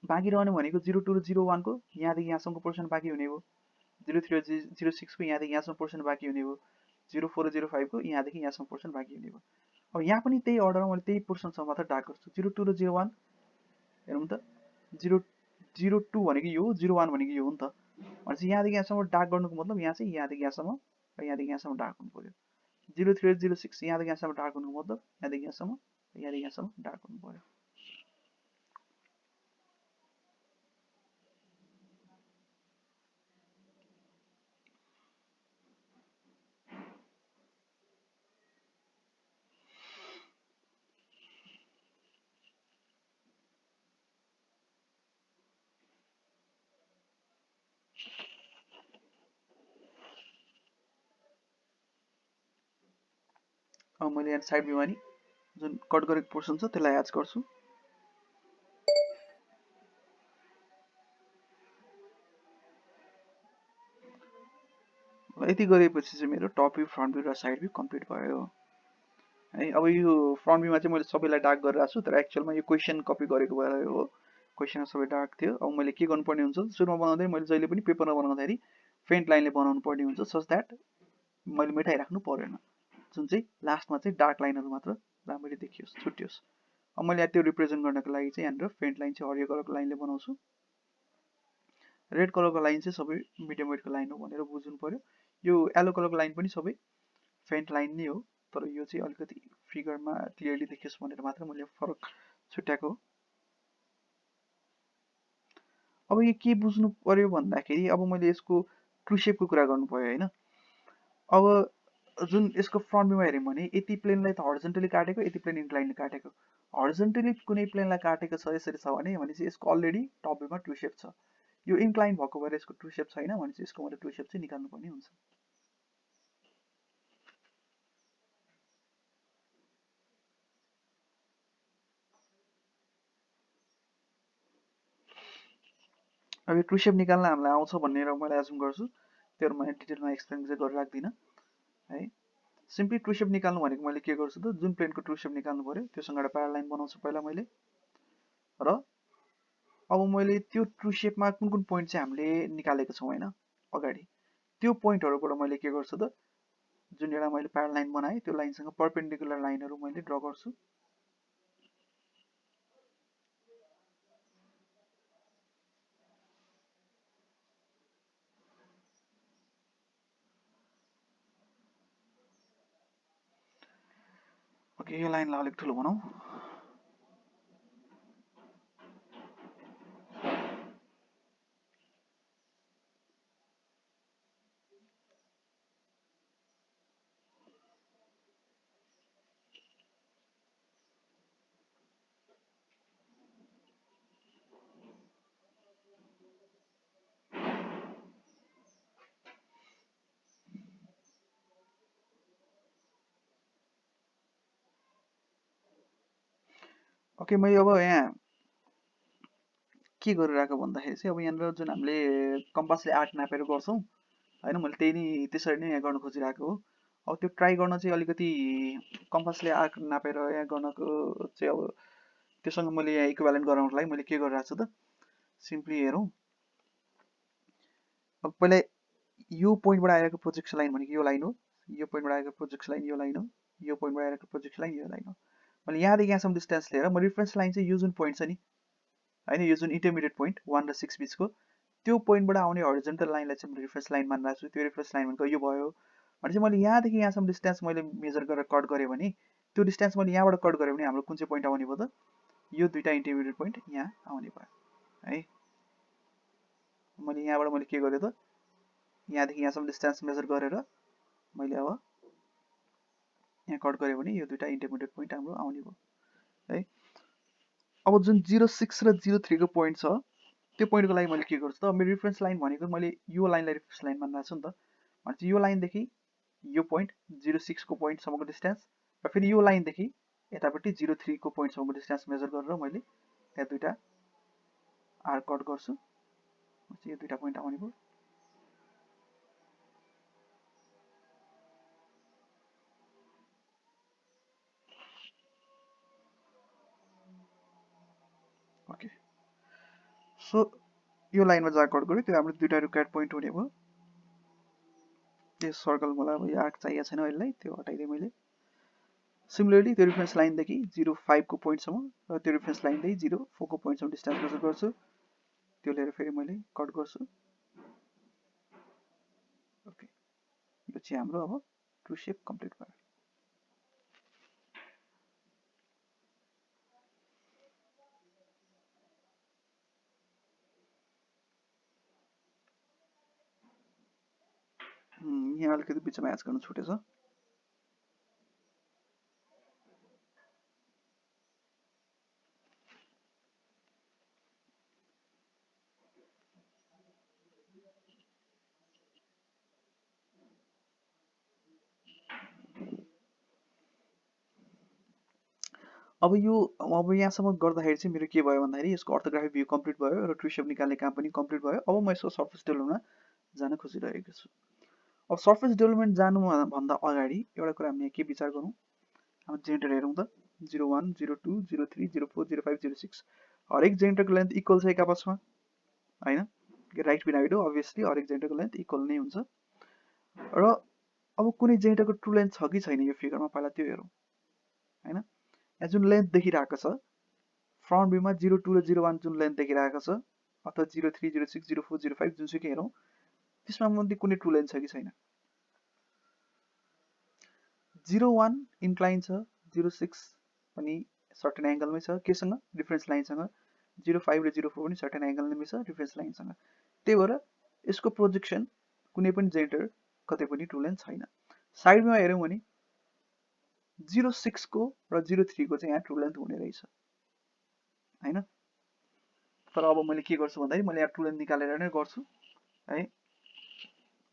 बाँकी रहने भनेको 02 र 01 को यहाँदेखि यहाँसम्मको पोर्सन बाँकी हुने हो। 03 र 06 को यहाँदेखि यहाँसम्म पोर्सन बाँकी हुने हो। 04 र 05 को यहाँदेखि यहाँसम्म पोर्सन बाँकी हुने हो। अब यहाँ पनि त्यही अर्डरमा मैले त्यही पोर्सनसम्म मात्र डार्क गर्छु। 02 र 01 हेरौँ त 02 भनेको यो हो 01 भनेको यो हो नि त। भनेपछि यहाँदेखि यहाँसम्म डार्क गर्नुको मतलब यहाँ चाहिँ यहाँदेखि यहाँसम्म र यहाँदेखि यहाँसम्म डार्क हुनु पर्यो। 03 र 06 यहाँदेखि यहाँसम्म डार्क हुनुको मतलब यहाँदेखि यहाँसम्म यहाँदेखि यहाँसम्म डार्क हुनु पर्यो। अब मैले यहाँ साइड भ्यूमा नि जुन कट गरेको पोर्सन छ त्यसलाई एच गर्छु। यति गरेपछि चाहिँ मेरो टप भ्यू फ्रन्ट भ्यू र साइड भ्यू कम्प्लिट भयो है। अब यो फ्रन्ट भ्यूमा चाहिँ मैले सबैलाई डार्क गरेर आएको छु तर एक्चुअलमा यो क्वेसन कपी गरेको भएर हो। क्वेसनमा सबै डार्क थियो। अब मैले के गर्नुपर्ने हुन्छ सुरुमा बनाउँदै मैले जहिले पनि पेपरमा बनाउँदाखेरि फेन्ट लाइनले बनाउनु पर्ने हुन्छ सच द्याट मैले मेटाइराख्नु परेन। जुन चाहिँ लास्टमा चाहिँ डार्क लाइनहरू मात्र राम्ररी देखियोस् छुट्टियोस्। अब मैले त्यो रिप्रेजेन्ट गर्नको लागि चाहिँ यहाँनिर फेन्ट लाइन चाहिँ हरियो कलरको लाइनले बनाउँछु। रेड कलरको लाइन चाहिँ सबै मिडियम वेटको लाइन हो भनेर बुझ्नु पर्यो। यो येलो कलरको लाइन पनि सबै फेन्ट लाइन नै हो तर यो चाहिँ अलिकति फिगरमा क्लियरली देखियोस् भनेर मात्र मैले फरक छुट्याएको। अब यो के बुझ्नु पर्यो भन्दाखेरि अब मैले यसको ट्रु सेपको कुरा गर्नु पर्यो होइन। अब जुन यसको फ्रन्ट भ्यूमा हेऱ्यौँ भने यति प्लेनलाई त हरिजन्टली काटेको यति प्लेन इन्क्लाइनले काटेको। हरिजन्टली कुनै प्लेनलाई काटेको छ यसरी छ भने भनेपछि यसको अलरेडी टप भ्यूमा ट्रु सेप छ। यो इन्क्लाइन भएको भएर यसको ट्रु सेप छैन भनेपछि यसको मैले ट्रु सेप चाहिँ निकाल्नु पर्ने हुन्छ। अब यो ट्रु सेप निकाल्न हामीलाई आउँछ भनेर मैले एजुम गर्छु, त्योहरू मैले डिटेलमा एक्सप्लेन चाहिँ गरेर राख्दिनँ है। सिम्पली ट्रु सेप निकाल्नु भनेको मैले के गर्छु त, जुन प्लेनको ट्रु सेप निकाल्नु पर्यो त्योसँग एउटा प्यारल लाइन बनाउँछु पहिला मैले, र अब मैले त्यो ट्रु सेपमा कुन कुन पोइन्ट चाहिँ हामीले निकालेको छौँ होइन अगाडि, त्यो पोइन्टहरूबाट मैले के गर्छु त, जुन एउटा मैले प्यारल लाइन बनाएँ त्यो लाइनसँग परपेन्डिकुलर लाइनहरू मैले ड्र गर्छु। ओके, यो लाइनलाई अलिक ठुलो बनाऊ। ओके, मैले अब यहाँ के गरिरहेको भन्दाखेरि चाहिँ अब यहाँनिर जुन हामीले कम्पासले आर्क नापेर गर्छौँ होइन, मैले त्यही नै त्यसरी नै यहाँ गर्न खोजिरहेको हो। अब त्यो ट्राई गर्न चाहिँ अलिकति कम्पासले आर्क नापेर यहाँ गर्नको चाहिँ अब त्योसँग मैले यहाँ इक्विभ्यालेन्ट गराउनको लागि मैले के गरिरहेको छु त, सिम्पली हेरौँ। अब पहिला यो पोइन्टबाट आएको प्रोजेक्सन लाइन भनेको यो लाइन हो, यो पोइन्टबाट आएको प्रोजेक्सन लाइन यो लाइन हो, यो पोइन्टबाट आएको प्रोजेक्सन लाइन यो लाइन हो। मैले यहाँदेखि यहाँसम्म डिस्टेन्स लिएर म रिफरेन्स लाइन चाहिँ यो जुन पोइन्ट छ नि होइन, यो जुन इन्टरमिडिएट पोइन्ट 1 र 6 बिचको त्यो पोइन्टबाट आउने हरिजन्टल लाइनलाई चाहिँ मैले रिफरेन्स लाइन मानिरहेको छु। त्यो रिफरेन्स लाइन भनेको यो भयो भने चाहिँ मैले यहाँदेखि यहाँसम्म डिस्टेन्स मैले मेजर गरेर कट गरेँ भने त्यो डिस्टेन्स मैले यहाँबाट कट गरेँ भने हाम्रो कुन चाहिँ पोइन्ट आउने भयो त, यो दुईवटा इन्टरमिडिएट पोइन्ट यहाँ आउने भयो है। मैले यहाँबाट मैले के गरेँ त, यहाँदेखि यहाँसम्म डिस्टेन्स मेजर गरेर मैले अब यहाँ कट गरेँ भने यो दुईवटा इन्टरमिडिएट पोइन्ट हाम्रो आउने भयो है। अब जुन 06 र 03 को पोइन्ट छ त्यो पोइन्टको लागि मैले के गर्छु त, मेरो रिफरेन्स लाइन भनेको मैले यो लाइनलाई रिफरेन्स लाइन मानिरहेको छु नि त, भनेपछि यो लाइनदेखि यो पोइन्ट 06 को पोइन्टसम्मको डिस्टेन्स र फेरि यो लाइनदेखि यतापट्टि 03 को पोइन्टसम्मको डिस्टेन्स मेजर गरेर मैले यहाँ दुईवटा आर्क कट गर्छु, यो दुईवटा पोइन्ट आउने भयो। ओके, सो यो लाइनमा जहाँ कट गऱ्यो त्यो हाम्रो दुईवटा रिक्वायर्ड पोइन्ट हुने भयो। यो सर्कल मलाई अब यो आर्क चाहिएको छैन यसलाई, त्यो हटाइदिएँ मैले। सिमिलरली त्यो रिफरेन्स लाइनदेखि 05 को पोइन्टसम्म र त्यो रिफरेन्स लाइनदेखि 04 को पोइन्टसम्म डिस्टेन्स मेजर गर्छु, त्यो लिएर फेरि मैले कट गर्छु। ओके, यो चाहिँ हाम्रो अब ट्रु सेप कम्प्लिट भयो। यहाँ अलिकति बिचमा एच गर्न छुटेछ। अब यहाँसम्म गर्दाखेरि चाहिँ मेरो के भयो भन्दाखेरि यसको अर्थोग्राफिक भ्यू कम्प्लिट भयो र ट्रु सेप निकाल्ने काम पनि कम्प्लिट भयो। अब म यसको सर्फेस डेभलपमेन्टमा जान खोजिरहेको छु। अब सर्फेस डेभलपमेन्ट जानुभन्दा अगाडि एउटा कुरा हामी के विचार गरौँ, हाम्रो जेनेरेटर हेरौँ त, 01, 02, 03, 04, 05, 06 हरेक जेनेरेटरको लेन्थ इक्वल छ एक आपसमा होइन, राइट बिनाइड हो अभियसली हरेक जेनेरेटरको लेन्थ इक्वल नै हुन्छ। र अब कुनै जेनेरेटरको ट्रु लेन्थ छ कि छैन यो फिगरमा पहिला त्यो हेरौँ होइन। यहाँ जुन लेन्थ देखिरहेको छ फ्रन्ट भ्यूमा 02 र 01 जुन लेन्थ देखिरहेको छ अथवा 03, 06, 04, 05 जुनसुकै हेरौँ त्यसमा मध्ये कुनै ट्रु लेन्थ छ कि छैन। 01 इन्क्लाइन छ, 06 पनि सर्टेन एङ्गलमै छ, केसँग रिफरेन्स लाइनसँग, 05 र 04 पनि सर्टेन एङ्गलमै छ रिफरेन्स लाइनसँग। त्यही भएर यसको प्रोजेक्सन कुनै पनि जेनेरेटर कतै पनि ट्रु लेन्थ छैन। साइडमा हेऱ्यौँ भने 06 को र 03 को चाहिँ यहाँ ट्रु लेन्थ हुने रहेछ होइन। तर अब मैले के गर्छु भन्दाखेरि मैले यहाँ ट्रु लेन्थ निकालेर नै गर्छु है।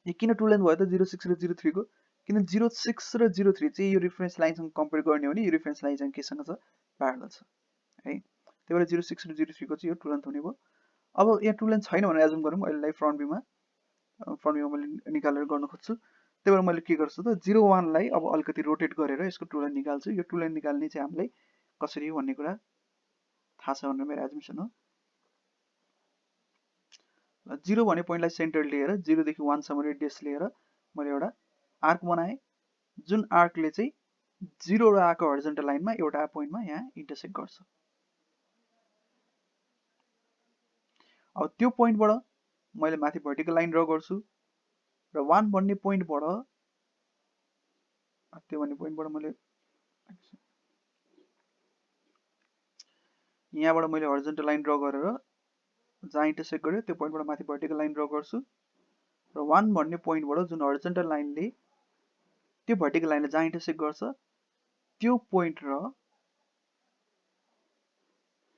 यो किन ट्रु लेन्थ भयो त 06 र 03 को, किन 06 र 03 चाहिँ यो रिफरेन्स लाइनसँग कम्पेयर गर्ने हो भने यो रिफरेन्स लाइन चाहिँ केसँग छ, प्यारलल छ है। त्यही भएर 06 र 03 को चाहिँ यो ट्रु लेन्थ हुने भयो। अब यहाँ ट्रु लेन्थ छैन भनेर एजुम गरौँ अहिलेलाई फ्रन्ट भ्यूमा मैले निकालेर गर्न खोज्छु। त्यही भएर मैले के गर्छु त 0 1 लाई अब अलिकति रोटेट गरेर यसको ट्रु लेन्थ निकाल्छु। यो ट्रु लेन्थ निकाल्ने चाहिँ हामीलाई कसरी भन्ने कुरा थाहा छ भनेर मेरो एजुम्सन हो। 0 भन्ने पोइन्टलाई सेन्टर लिएर 0 देखि 1 सम्म रेडियस लिएर मैले एउटा आर्क बनाएँ, जुन आर्कले चाहिँ 0 र आएको हरिजन्टल लाइनमा एउटा पोइन्टमा यहाँ इन्टरसेक्ट गर्छ। अब त्यो पोइन्टबाट मैले माथि भर्टिकल लाइन ड्र गर्छु र 1 भन्ने पोइन्टबाट मैले यहाँबाट मैले हरिजन्टल लाइन ड्र गरेर जहाँ इन्टरसेक्ट गर्यो त्यो पोइन्टबाट माथि भर्टिकल लाइन ड्र गर्छु र 1 भन्ने पोइन्टबाट जुन हरिजन्टल लाइनले त्यो भर्टिकल लाइनले जहाँ इन्टरसेक्ट गर्छ त्यो पोइन्ट र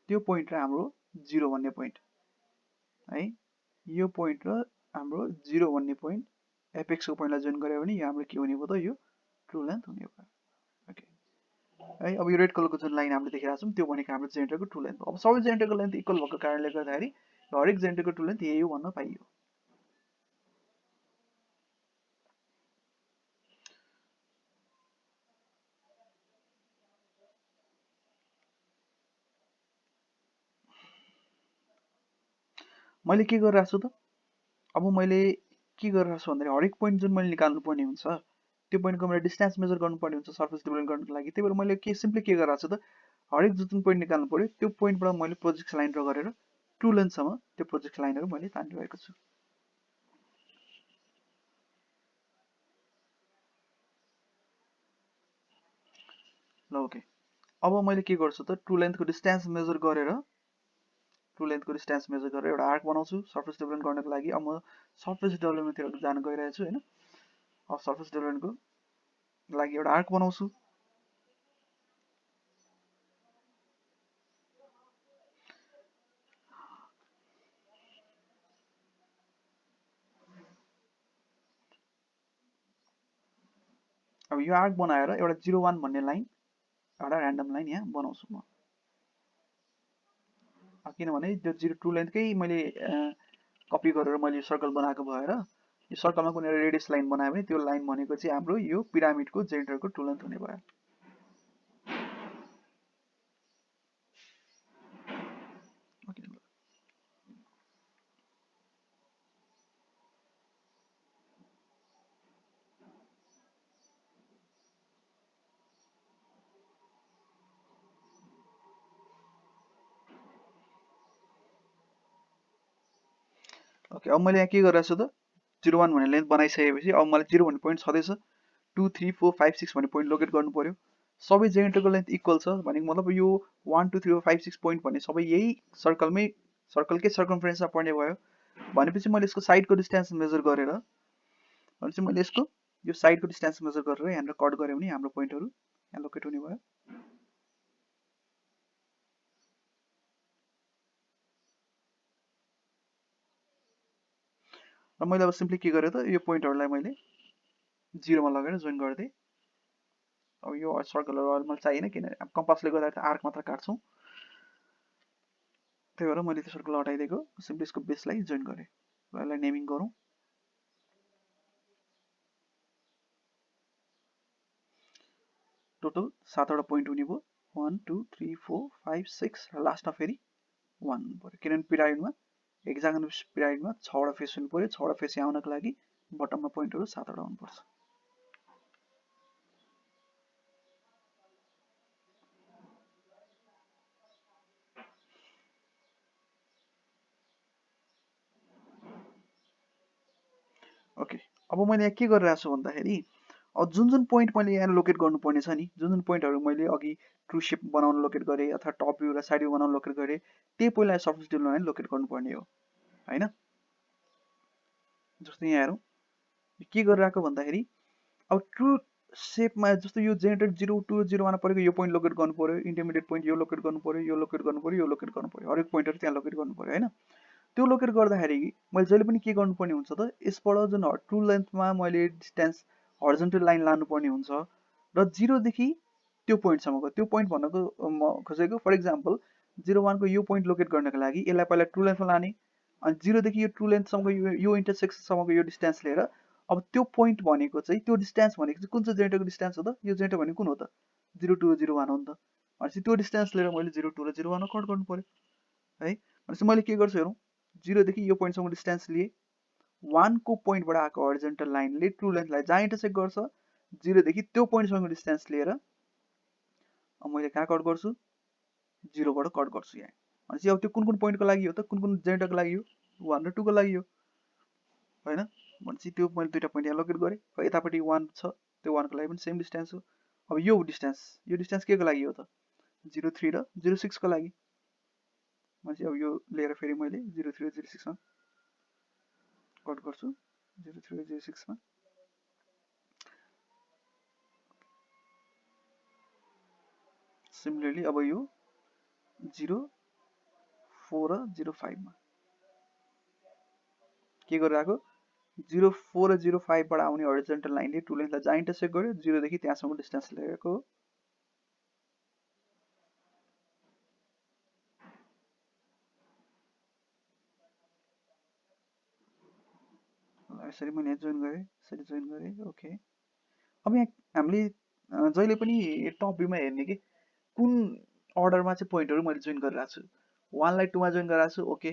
हाम्रो 0 भन्ने पोइन्ट है, यो पोइन्ट र हाम्रो 0 भन्ने पोइन्ट एपेक्स को पोइन्टलाई जोइन गर्यो भने यो हाम्रो के हुने भयो त यो ट्रु लेन्थ हुने भयो। ओके है, अब यो रेड कलरको जुन लाइन हामीले देखिरहेको छौँ त्यो भनेको हाम्रो जेनेरेटरको ट्रु लेन्थ हो। अब सबै जेनेरेटरको लेन्थ इक्वल भएको कारणले गर्दाखेरि हरेक जेनेरेटरको ट्रु लेन्थ यही हो भन्न पाइयो। मैले के गरिरहेको छु त, अब मैले के गरिरहेको छु भन्दाखेरि हरेक पोइन्ट जुन मैले निकाल्नु पर्ने हुन्छ त्यो पोइन्टको मैले डिस्टेन्स मेजर गर्नुपर्ने हुन्छ सर्फेस डेभलप गर्नको लागि। त्यही भएर मैले सिम्पली के गरिरहेको छु त, हरेक जुन पोइन्ट निकाल्नु पर्यो त्यो पोइन्टबाट मैले प्रोजेक्सन लाइन ड्र गरेर ट्रु लेन्थसम्म त्यो प्रोजेक्सन लाइनहरू मैले तानिरहेको छु। ल ओके, अब मैले के गर्छु त ट्रु लेन्थको डिस्टेन्स मेजर गरेर एउटा आर्क बनाउँछु सर्फेस डेभलपमेन्ट गर्नको लागि। अब म सर्फेस डेभलपमेन्टतिर जान गइरहेको छु हैन। अब सर्फेस डेभलपमेन्टको लागि एउटा आर्क बनाउँछु। अब यो आर्क बनाएर एउटा 0 1 भन्ने लाइन एउटा र्यान्डम लाइन यहाँ बनाउँछु म, किनभने त्यो 0 ट्रु लेन्थकै मैले कपी गरेर मैले सर्कल बनाएको भएर यो सर्कलमा कुनै रेडियस लाइन बनायो भने त्यो लाइन भनेको चाहिँ हाम्रो यो पिरामिडको जेनेरेटरको ट्रु लेन्थ हुने भयो। ओके, अब मैले यहाँ के गरिरहेको छु त 0 1 भन्ने लेन्थ बनाइसकेपछि अब मलाई 0 भन्ने पोइन्ट छँदैछ, 2 3 4 5 6 भन्ने पोइन्ट लोकेट गर्नु पर्यो। सबै जेनेरेटरको लेन्थ इक्वल छ भनेको मतलब यो 1 2 3 4 5 6 पोइन्ट भन्ने सबै यही सर्कलकै सर्कमफरेन्समा पर्ने भयो। भनेपछि मैले यसको साइडको डिस्टेन्स मेजर गरेर भनेपछि मैले यसको यो साइडको डिस्टेन्स मेजर गरेर यहाँनिर कट गऱ्यो भने हाम्रो पोइन्टहरू यहाँ लोकेट हुने भयो। र मैले अब सिम्पली के गरेँ त यो पोइन्टहरूलाई मैले 0 मा लगेर जोइन गरिदिएँ। अब यो सर्कलहरू अहिले मलाई चाहिएन किनभने अब कम्पासले गर्दा त आर्क मात्र काट्छौँ, त्यही भएर मैले त्यो सर्कल हटाइदिएको। सिम्पली यसको बेसलाई जोइन गरेँ र यसलाई नेमिङ गरौँ। टोटल 7 वटा पोइन्ट हुने भयो, 1 2 3 4 5 6 र लास्टमा फेरि 1 हुनु पर्यो किनभने पिरामिडमा हेक्सागोनल पिरामिडमा 6 वटा फेस हुनु पर्यो। 6 वटा फेस आउनको लागि बटममा पोइन्टहरू 7 वटा हुनुपर्छ। ओके, अब मैले यहाँ के गरिरहेको छु भन्दाखेरि अब जुन पोइन्ट मैले यहाँ लोकेट गर्नुपर्ने छ नि, जुन पोइन्टहरू मैले अघि ट्रु सेप बनाउन लोकेट गरेँ अथवा टप भ्यू र साइड भ्यू बनाउन लोकेट गरेँ त्यही पोइन्टलाई सर्फेस डेभलपमेन्टमा लोकेट गर्नुपर्ने हो हैन। जस्तो यहाँ हेरौँ के गरिरहेको भन्दाखेरि अब ट्रु सेपमा जस्तो यो जेनेरेटर 0 2 0 1 परेको यो पोइन्ट लोकेट गर्नु पर्यो, इन्टरमिडिएट पोइन्ट यो लोकेट गर्नु पर्यो, यो लोकेट गर्नु पर्यो, यो लोकेट गर्नु पर्यो, हरेक पोइन्टहरू त्यहाँ लोकेट गर्नु पर्यो हैन। त्यो लोकेट गर्दाखेरि मैले जहिले पनि के गर्नुपर्ने हुन्छ त यसबाट जुन ट्रु लेन्थमा मैले डिस्टेन्स हरिजन्टल लाइन लानुपर्ने हुन्छ र 0 देखि त्यो पोइन्टसम्मको, त्यो पोइन्ट भनेको म खोजेको फर एक्जाम्पल 0 1 को यो पोइन्ट लोकेट गर्नको लागि यसलाई पहिला ट्रु लेन्थमा लाने, अनि 0 देखि यो ट्रु लेन्थसम्मको यो इन्टरसेक्सनसम्मको यो डिस्टेन्स लिएर अब त्यो पोइन्ट भनेको चाहिँ त्यो डिस्टेन्स भनेको चाहिँ कुन चाहिँ जेनेरेटरको डिस्टेन्स हो त यो जेनेरेटर भनेको कुन हो त 0 2 0 1 हो नि त भनेपछि त्यो डिस्टेन्स लिएर मैले 0 2 र 0 1 कट गर्नु पर्यो है भनेपछि मैले के गर्छु हेरौँ 0 देखि यो पोइन्टसम्म डिस्टेन्स लिए 1 को पोइन्टबाट आएको हरिजन्टल लाइनले ट्रु लेन्थलाई जहाँ इन्टरसेक्ट गर्छ 0 देखि त्यो पोइन्टसम्मको डिस्टेन्स लिएर मैले कहाँ कट गर्छु 0 बाट कट गर्छु यहाँ भनेपछि अब त्यो कुन कुन पोइन्टको लागि हो त कुन कुन जेनेरेटरको लागि हो 1 र 2 को लागि हो हैन भनेपछि त्यो मैले दुईटा पोइन्ट यहाँ लोकेट गरेँ यतापट्टि 1 छ त्यो 1 को लागि पनि सेम डिस्टेन्स हो अब यो डिस्टेन्स के को लागि हो त 0 3 र 0 6 को लागि भनेपछि अब यो लिएर फेरि मैले 0 3 र 0 6 मा कट गर्छु 0 3 र 0 6 मा सिमिलरली अब यो 0 4 र 0 5 मा के गरिरहेको 0 4 र 0 5 बाट आउने हरिजन्टल लाइनले ट्रु लेन्थलाई जहाँ इन्टरसेक्ट गर्यो 0 देखि त्यहाँसम्म डिस्टेन्स लिएको हो यसरी मैले जोइन गरेँ ओके अब यहाँ हामीले जहिले पनि टप भ्यूमा हेर्ने कि कुन अर्डरमा चाहिँ पोइन्टहरू मैले जोइन गरिरहेको छु 1 लाई 2 मा जोइन गरिरहेको छु ओके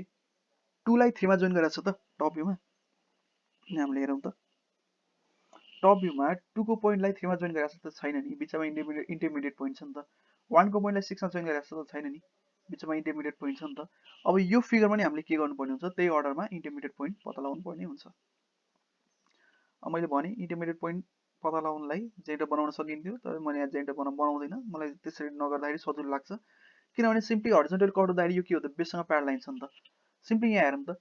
2 लाई 3 मा जोइन गरिरहेको छु त टप भ्यूमा यहाँ हामीले हेरौँ त टप भ्यूमा 2 को पोइन्टलाई 3 मा जोइन गरिरहेको छ त छैन नि बिचमा इन्टरमिडिएट पोइन्ट छ नि त 1 को पोइन्टलाई 6 मा जोइन गरिरहेको छ त छैन नि बिचमा इन्टरमिडिएट पोइन्ट छ नि त अब यो फिगरमा नि हामीले के गर्नुपर्ने हुन्छ त्यही अर्डरमा इन्टरमिडिएट पोइन्ट पत्ता लगाउनु पर्ने हुन्छ अब मैले भने इन्टरमिडिएट पोइन्ट पत्ता लगाउनलाई जेनेरेटर बनाउन सकिन्थ्यो तर मैले यहाँ जेनेरेटर बनाउँदैन मलाई त्यसरी नगर्दाखेरि सजिलो लाग्छ किनभने सिम्पली हरिजन्टल कट हुँदाखेरि यो के हो त बेससँग प्यारल लाइन छ नि त सिम्पली यहाँ हेरौँ त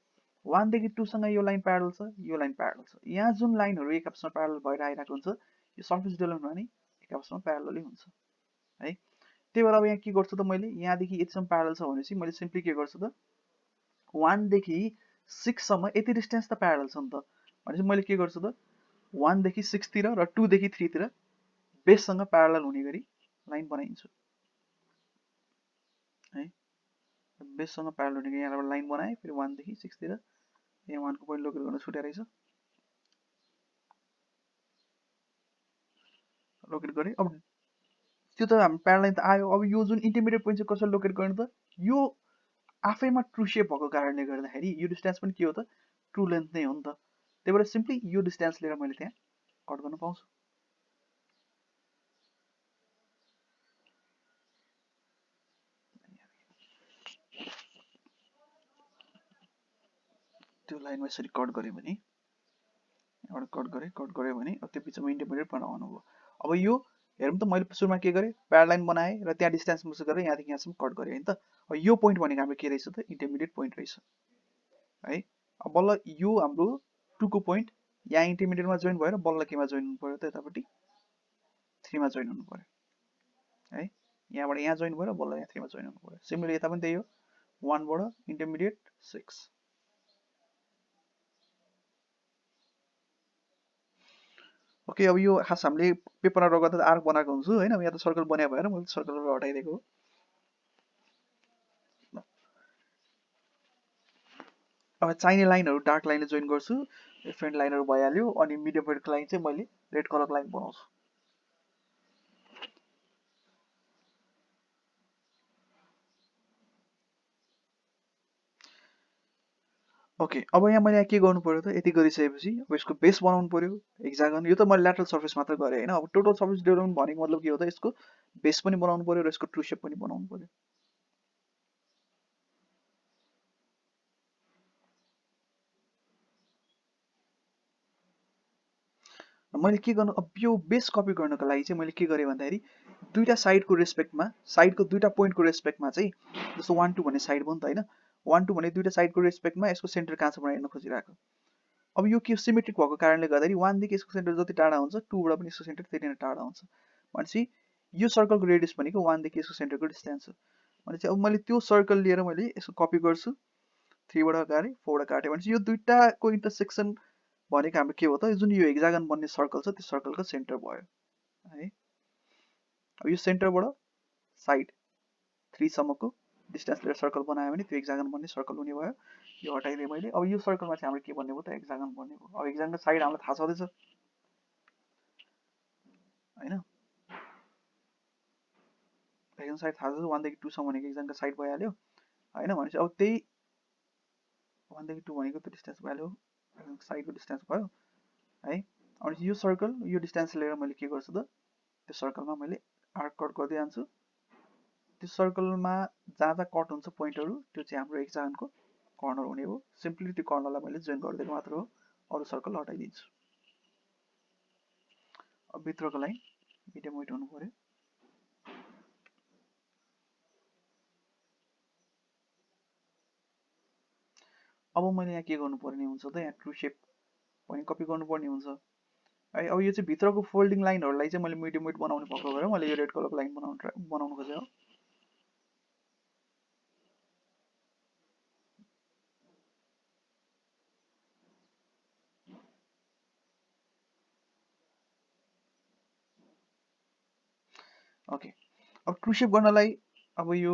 1 देखि 2 सँग यो लाइन प्यारल छ यो लाइन प्यारल छ यहाँ जुन लाइनहरू एक आपसमा प्यारल भएर आइरहेको हुन्छ यो सर्फेस डेभलपमा नि एक आपसमा प्यारलै हुन्छ है त्यही भएर अब यहाँ के गर्छु त मैले यहाँदेखि यतिसम्म प्यारल छ भनेपछि मैले सिम्पली के गर्छु त 1 देखि 6 सम्म यति डिस्टेन्स त प्यारल छ नि त भनेपछि मैले के गर्छु त 1 देखि 6 तिर र 2 देखि 3 तिर बेससँग प्यारल हुने गरी लाइन बनाइन्छु है बेससँग प्यारल हुने गरी यहाँबाट लाइन बनाएँ फेरि 1 देखि 6 तिर यहाँ 1 को पोइन्ट लोकेट गर्न छुट्या रहेछ लोकेट गरेँ अब त्यो त हामी प्यारल लाइन त आयो अब यो जुन इन्टरमिडिएट पोइन्ट चाहिँ कसरी लोकेट गर्ने त यो आफैमा ट्रु सेप भएको कारणले गर्दाखेरि यो डिस्टेन्स पनि के हो त ट्रु लेन्थ नै हो नि त त्यही भएर सिम्पली यो डिस्टेन्स लिएर मैले त्यहाँ कट गर्न पाउँछु त्यो लाइनमा यसरी कट गरेँ भने एउटा कट गरेँ भने अब त्यो बिचमा इन्टरमिडिएट बनाउनु भयो अब यो हेरौँ त मैले सुरुमा के गरेँ प्यारल लाइन बनाएँ र त्यहाँ डिस्टेन्स मुसा गरेर यहाँदेखि यहाँसम्म कट गरेँ होइन त अब यो पोइन्ट भनेको हाम्रो के रहेछ त इन्टरमिडिएट पोइन्ट रहेछ है अब बल्ल यो हाम्रो 2 को पोइन्ट यहाँ इन्टरमिडिएटमा जोइन भएर बल्ल केमा जोइन हुनु पर्यो त यतापट्टि 3 मा जोइन हुनु पर्यो है यहाँबाट यहाँ जोइन भएर बल्ल यहाँ 3 मा जोइन हुनु पर्यो सिमिलरली यता पनि त्यही हो 1 बाट इन्टरमिडिएट 6 ओके अब यो खास हामीले पेपरमा ड्र गर्दा आर्क बनाएको हुन्छु होइन यहाँ त सर्कल बनाए भएर मैले सर्कलबाट हटाइदिएको हो अब चाहिने लाइनहरू डार्क लाइनले जोइन गर्छु फेन्ट लाइनहरू भइहाल्यो अनि मिडियम वेटको लाइन चाहिँ मैले रेड कलरको लाइन बनाउँछु ओके अब यहाँ मैले के गर्नु पर्यो त यति गरिसकेपछि अब यसको बेस बनाउनु पर्यो हेक्सागन यो त मैले ल्याटरल सर्फेस मात्र गरेँ होइन अब टोटल सर्फेस डेभलपमेन्ट भनेको मतलब के हो त यसको बेस पनि बनाउनु पर्यो र यसको ट्रु सेप पनि बनाउनु पर्यो मैले के गर्नु अब यो बेस कपी गर्नको लागि चाहिँ मैले के गरेँ भन्दाखेरि दुईटा साइडको रेस्पेक्टमा साइडको दुईटा पोइन्टको रेस्पेक्टमा चाहिँ जस्तो 1 2 भन्ने साइड भयो नि त होइन 1 2 भन्ने दुईटा साइडको रेस्पेक्टमा यसको सेन्टर कहाँ छ भनेर हेर्न खोजिरहेको अब यो के सिमेट्रिक भएको कारणले गर्दाखेरि 1 देखि यसको सेन्टर जति टाढा हुन्छ 2 बाट पनि यसको सेन्टर त्यति नै टाढा हुन्छ भनेपछि यो सर्कलको रेडियस भनेको 1 देखि यसको सेन्टरको डिस्टेन्स हो भनेपछि अब मैले त्यो सर्कल लिएर मैले यसको कपी गर्छु 3 बाट गाडेँ 4 बाट काटेँ भनेपछि यो दुईटाको इन्टरसेक्सन भनेको हाम्रो के हो त जुन यो हेक्सागन बन्ने सर्कल छ त्यो सर्कलको सेन्टर भयो है अब यो सेन्टरबाट साइड 3 सम्मको डिस्टेन्स लिएर सर्कल बनायो भने त्यो हेक्सागन बन्ने सर्कल हुने भयो। यो हटाइदिएँ मैले। अब यो सर्कलमा चाहिँ हाम्रो के बन्ने भयो त हेक्सागन बन्ने भयो। अब हेक्सागनको साइड हामीलाई थाहा छँदैछ हैन, हेक्सागन साइड थाहा छ 1 देखि 2 सम्म भनेको हेक्सागनको साइड भइहाल्यो हैन। भनेपछि अब त्यही 1 देखि 2 भनेको त्यो डिस्टेन्स भइहाल्यो, हेक्सागनको साइडको डिस्टेन्स भयो है। अनि यो सर्कल यो डिस्टेन्स लिएर मैले के गर्छु त त्यो सर्कलमा मैले आर्क कट गर्दै जान्छु। त्यो सर्कलमा जहाँ जहाँ कट हुन्छ पोइन्टहरू त्यो चाहिँ हाम्रो हेक्सागनको कर्नर हुने हो। सिम्पली त्यो कर्नरलाई मैले जोइन गरिदिएको मात्र हो, अरू सर्कल हटाइदिन्छु। अब भित्रको लाइन मिडियम वेट हुनु पर्यो। अब मैले यहाँ के गर्नुपर्ने हुन्छ त, यहाँ ट्रु सेप पनि कपी गर्नुपर्ने हुन्छ है। अब यो चाहिँ भित्रको फोल्डिङ लाइनहरूलाई चाहिँ मैले मिडियम वेट बनाउने भएको भएर मैले यो रेड कलरको लाइन बनाउन खोजेँ हो। ओके, अब ट्रु सेप गर्नलाई अब यो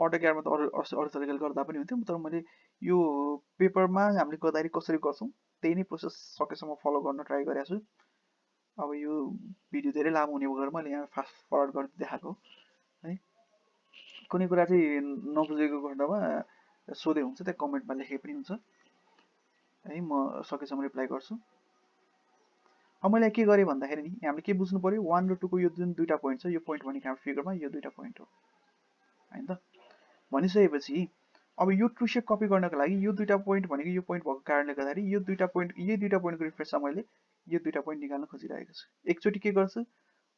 अटोक्याडमा त अरू तरिकाले गर्दा पनि हुन्थ्यो, तर मैले यो पेपरमा हामीले गर्दाखेरि कसरी गर्छौँ त्यही नै प्रोसेस सकेसम्म फलो गर्न ट्राई गरेको छु। अब यो भिडियो धेरै लामो हुने भएर मैले यहाँ फास्ट फरवर्ड गरेर देखाएको है। कुनै कुरा चाहिँ नबुझेको खण्डमा सोधे हुन्छ, त्यहाँ कमेन्टमा लेखे पनि हुन्छ है, म सकेसम्म रिप्लाई गर्छु। अब मैले के गरेँ भन्दाखेरि नि हामीले के बुझ्नु पर्यो, 1 र 2 को यो जुन दुईवटा पोइन्ट छ, यो पोइन्ट भनेको हाम्रो फिगरमा यो दुईवटा पोइन्ट हो होइन त। भनिसकेपछि अब यो ट्रु सेप कपी गर्नको लागि यो दुईवटा पोइन्ट भनेको यो पोइन्ट भएको कारणले गर्दाखेरि यो दुईवटा पोइन्ट यही दुईवटा पोइन्टको रिफरेन्समा मैले यो दुईवटा पोइन्ट निकाल्न खोजिरहेको छु। एकचोटि के गर्छु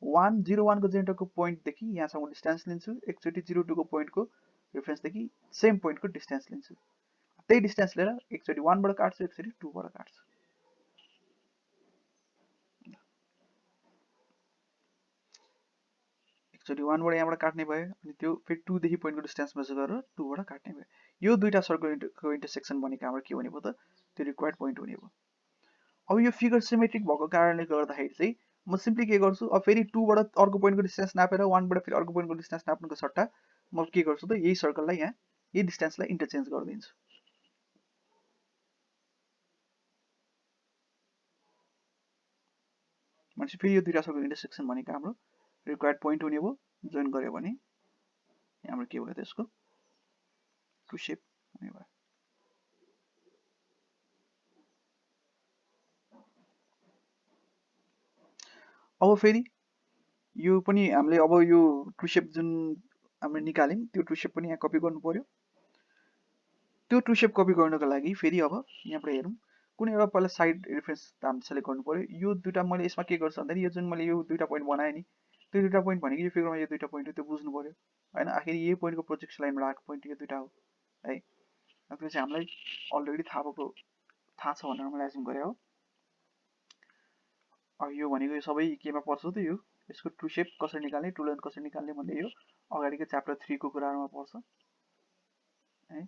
101 को जेन्टरको पोइन्टदेखि यहाँसम्म डिस्टेन्स लिन्छु, एकचोटि 02 को पोइन्टको रिफरेन्सदेखि सेम पोइन्टको डिस्टेन्स लिन्छु। त्यही डिस्टेन्स लिएर एकचोटि 1 बाट काट्छु, एकचोटि 2 बाट काट्छु। एकचोटि 1 बाट यहाँबाट काट्ने भयो अनि त्यो फेरि 2 देखि पोइन्टको डिस्टेन्स मेजर गरेर 2 बाट काट्ने भयो। यो दुईवटा सर्कलको इन्टरसेक्सन भनेको हाम्रो के हुने भयो त, त्यो रिक्वायर्ड पोइन्ट हुने भयो। अब यो फिगर सिमेट्रिक भएको कारणले गर्दाखेरि चाहिँ म सिम्पली के गर्छु, अब फेरि 2 बाट अर्को पोइन्टको डिस्टेन्स नापेर 1 बाट फेरि अर्को पोइन्टको डिस्टेन्स नाप्नुको सट्टा म के गर्छु त यही सर्कललाई यहाँ यही डिस्टेन्सलाई इन्टरचेन्ज गरिदिन्छु। भनेपछि फेरि यो दुईवटा सर्कल इन्टरसेक्सन भनेको हाम्रो रिक्वायर्ड पोइन्ट हुने भयो। जोइन गर्यो भने हाम्रो के भयो त्यसको ट्रु सेप हुने भयो। अब फेरि यो पनि हामीले अब यो ट्रु सेप जुन हामीले निकाल्यौँ त्यो ट्रु सेप पनि यहाँ कपी गर्नु पर्यो। त्यो ट्रु सेप कपी गर्नको लागि फेरि अब यहाँबाट हेरौँ कुनै एउटा पहिला साइड रिफरेन्स हामीले सेलेक्ट गर्नु पर्यो। यो दुईवटा मैले यसमा के गर्छु भन्दाखेरि यो जुन मैले यो दुईवटा पोइन्ट बनाएँ नि त्यो दुईवटा पोइन्ट भनेको यो फिगरमा यो दुईवटा पोइन्ट हो त्यो बुझ्नु पर्यो होइन। आखिर यही पोइन्टको प्रोजेक्सन लाइनबाट आएको पोइन्ट यो दुईवटा हो है। त्यो चाहिँ हामीलाई अलरेडी थाहा छ भनेर मैले एज्युम गरेँ हो। अब यो भनेको यो सबै केमा पर्छ त, यो यसको ट्रु सेप कसरी निकाल्ने, ट्रु लेन्थ कसरी निकाल्ने भन्ने यो अगाडिको च्याप्टर 3 को कुराहरूमा पर्छ है।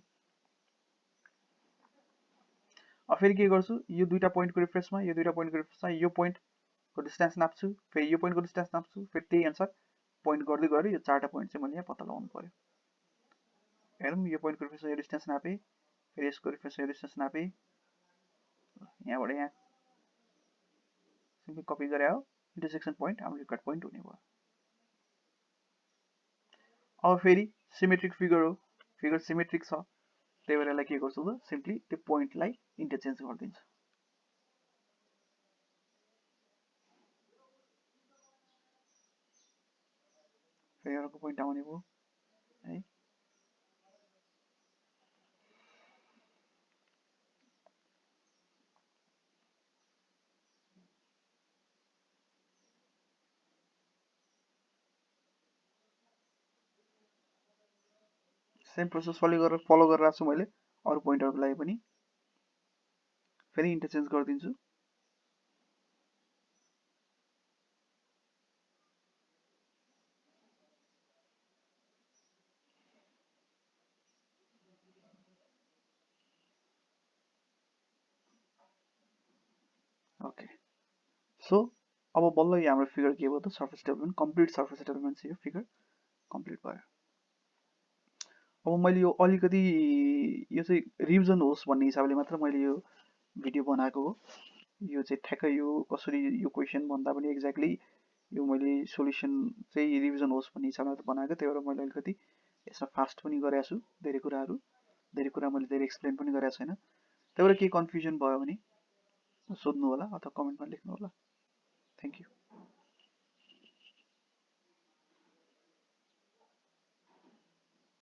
अब फेरि के गर्छु यो दुईवटा पोइन्टको रिफरेन्समा यो दुईवटा पोइन्टको रिफरेन्समा यो पोइन्टको डिस्टेन्स नाप्छु, फेरि यो पोइन्टको डिस्टेन्स नाप्छु, फेरि त्यही अनुसार पोइन्ट गर्दै गएर यो चारवटा पोइन्ट चाहिँ मैले यहाँ पत्ता लगाउनु पर्यो। हेरौँ यो पोइन्टको रिफरेन्समा यो डिस्टेन्स नापेँ, फेरि यसको रिफरेन्समा यो डिस्टेन्स नापेँ, यहाँबाट यहाँ सिम्पली कपी गरे हो। इन्टरसेक्सन पोइन्ट हाम्रो रिक्वायर्ड पोइन्ट हुने भयो। अब फेरि सिमेट्रिक फिगर हो, फिगर सिमेट्रिक छ त्यही भएर यसलाई के गर्छु त सिम्पली त्यो पोइन्टलाई इन्टरचेन्ज गरिदिन्छु। फेरि अर्को पोइन्ट आउने भयो है। सेम प्रोसेस फलो गरेर आएको छु मैले अरू पोइन्टहरूको लागि पनि। फेरि इन्टरचेन्ज गरिदिन्छु। ओके, सो अब बल्ल यो हाम्रो फिगर के भयो त surface development, complete surface development चाहिँ यो फिगर कम्प्लिट भयो। अब मैले यो अलिकति यो चाहिँ रिभिजन होस् भन्ने हिसाबले मात्र मैले यो भिडियो बनाएको हो। यो चाहिँ ठ्याक्कै यो कसरी यो क्वेसन भन्दा पनि एक्ज्याक्टली यो मैले सोल्युसन चाहिँ रिभिजन होस् भन्ने हिसाबले मात्र बनाएको, त्यही भएर मैले अलिकति यसमा फास्ट पनि गरेको छु, धेरै कुरा मैले धेरै एक्सप्लेन पनि गरेको छैन। त्यही भएर केही कन्फ्युजन भयो भने सोध्नु होला अथवा कमेन्टमा लेख्नु होला। Thank you.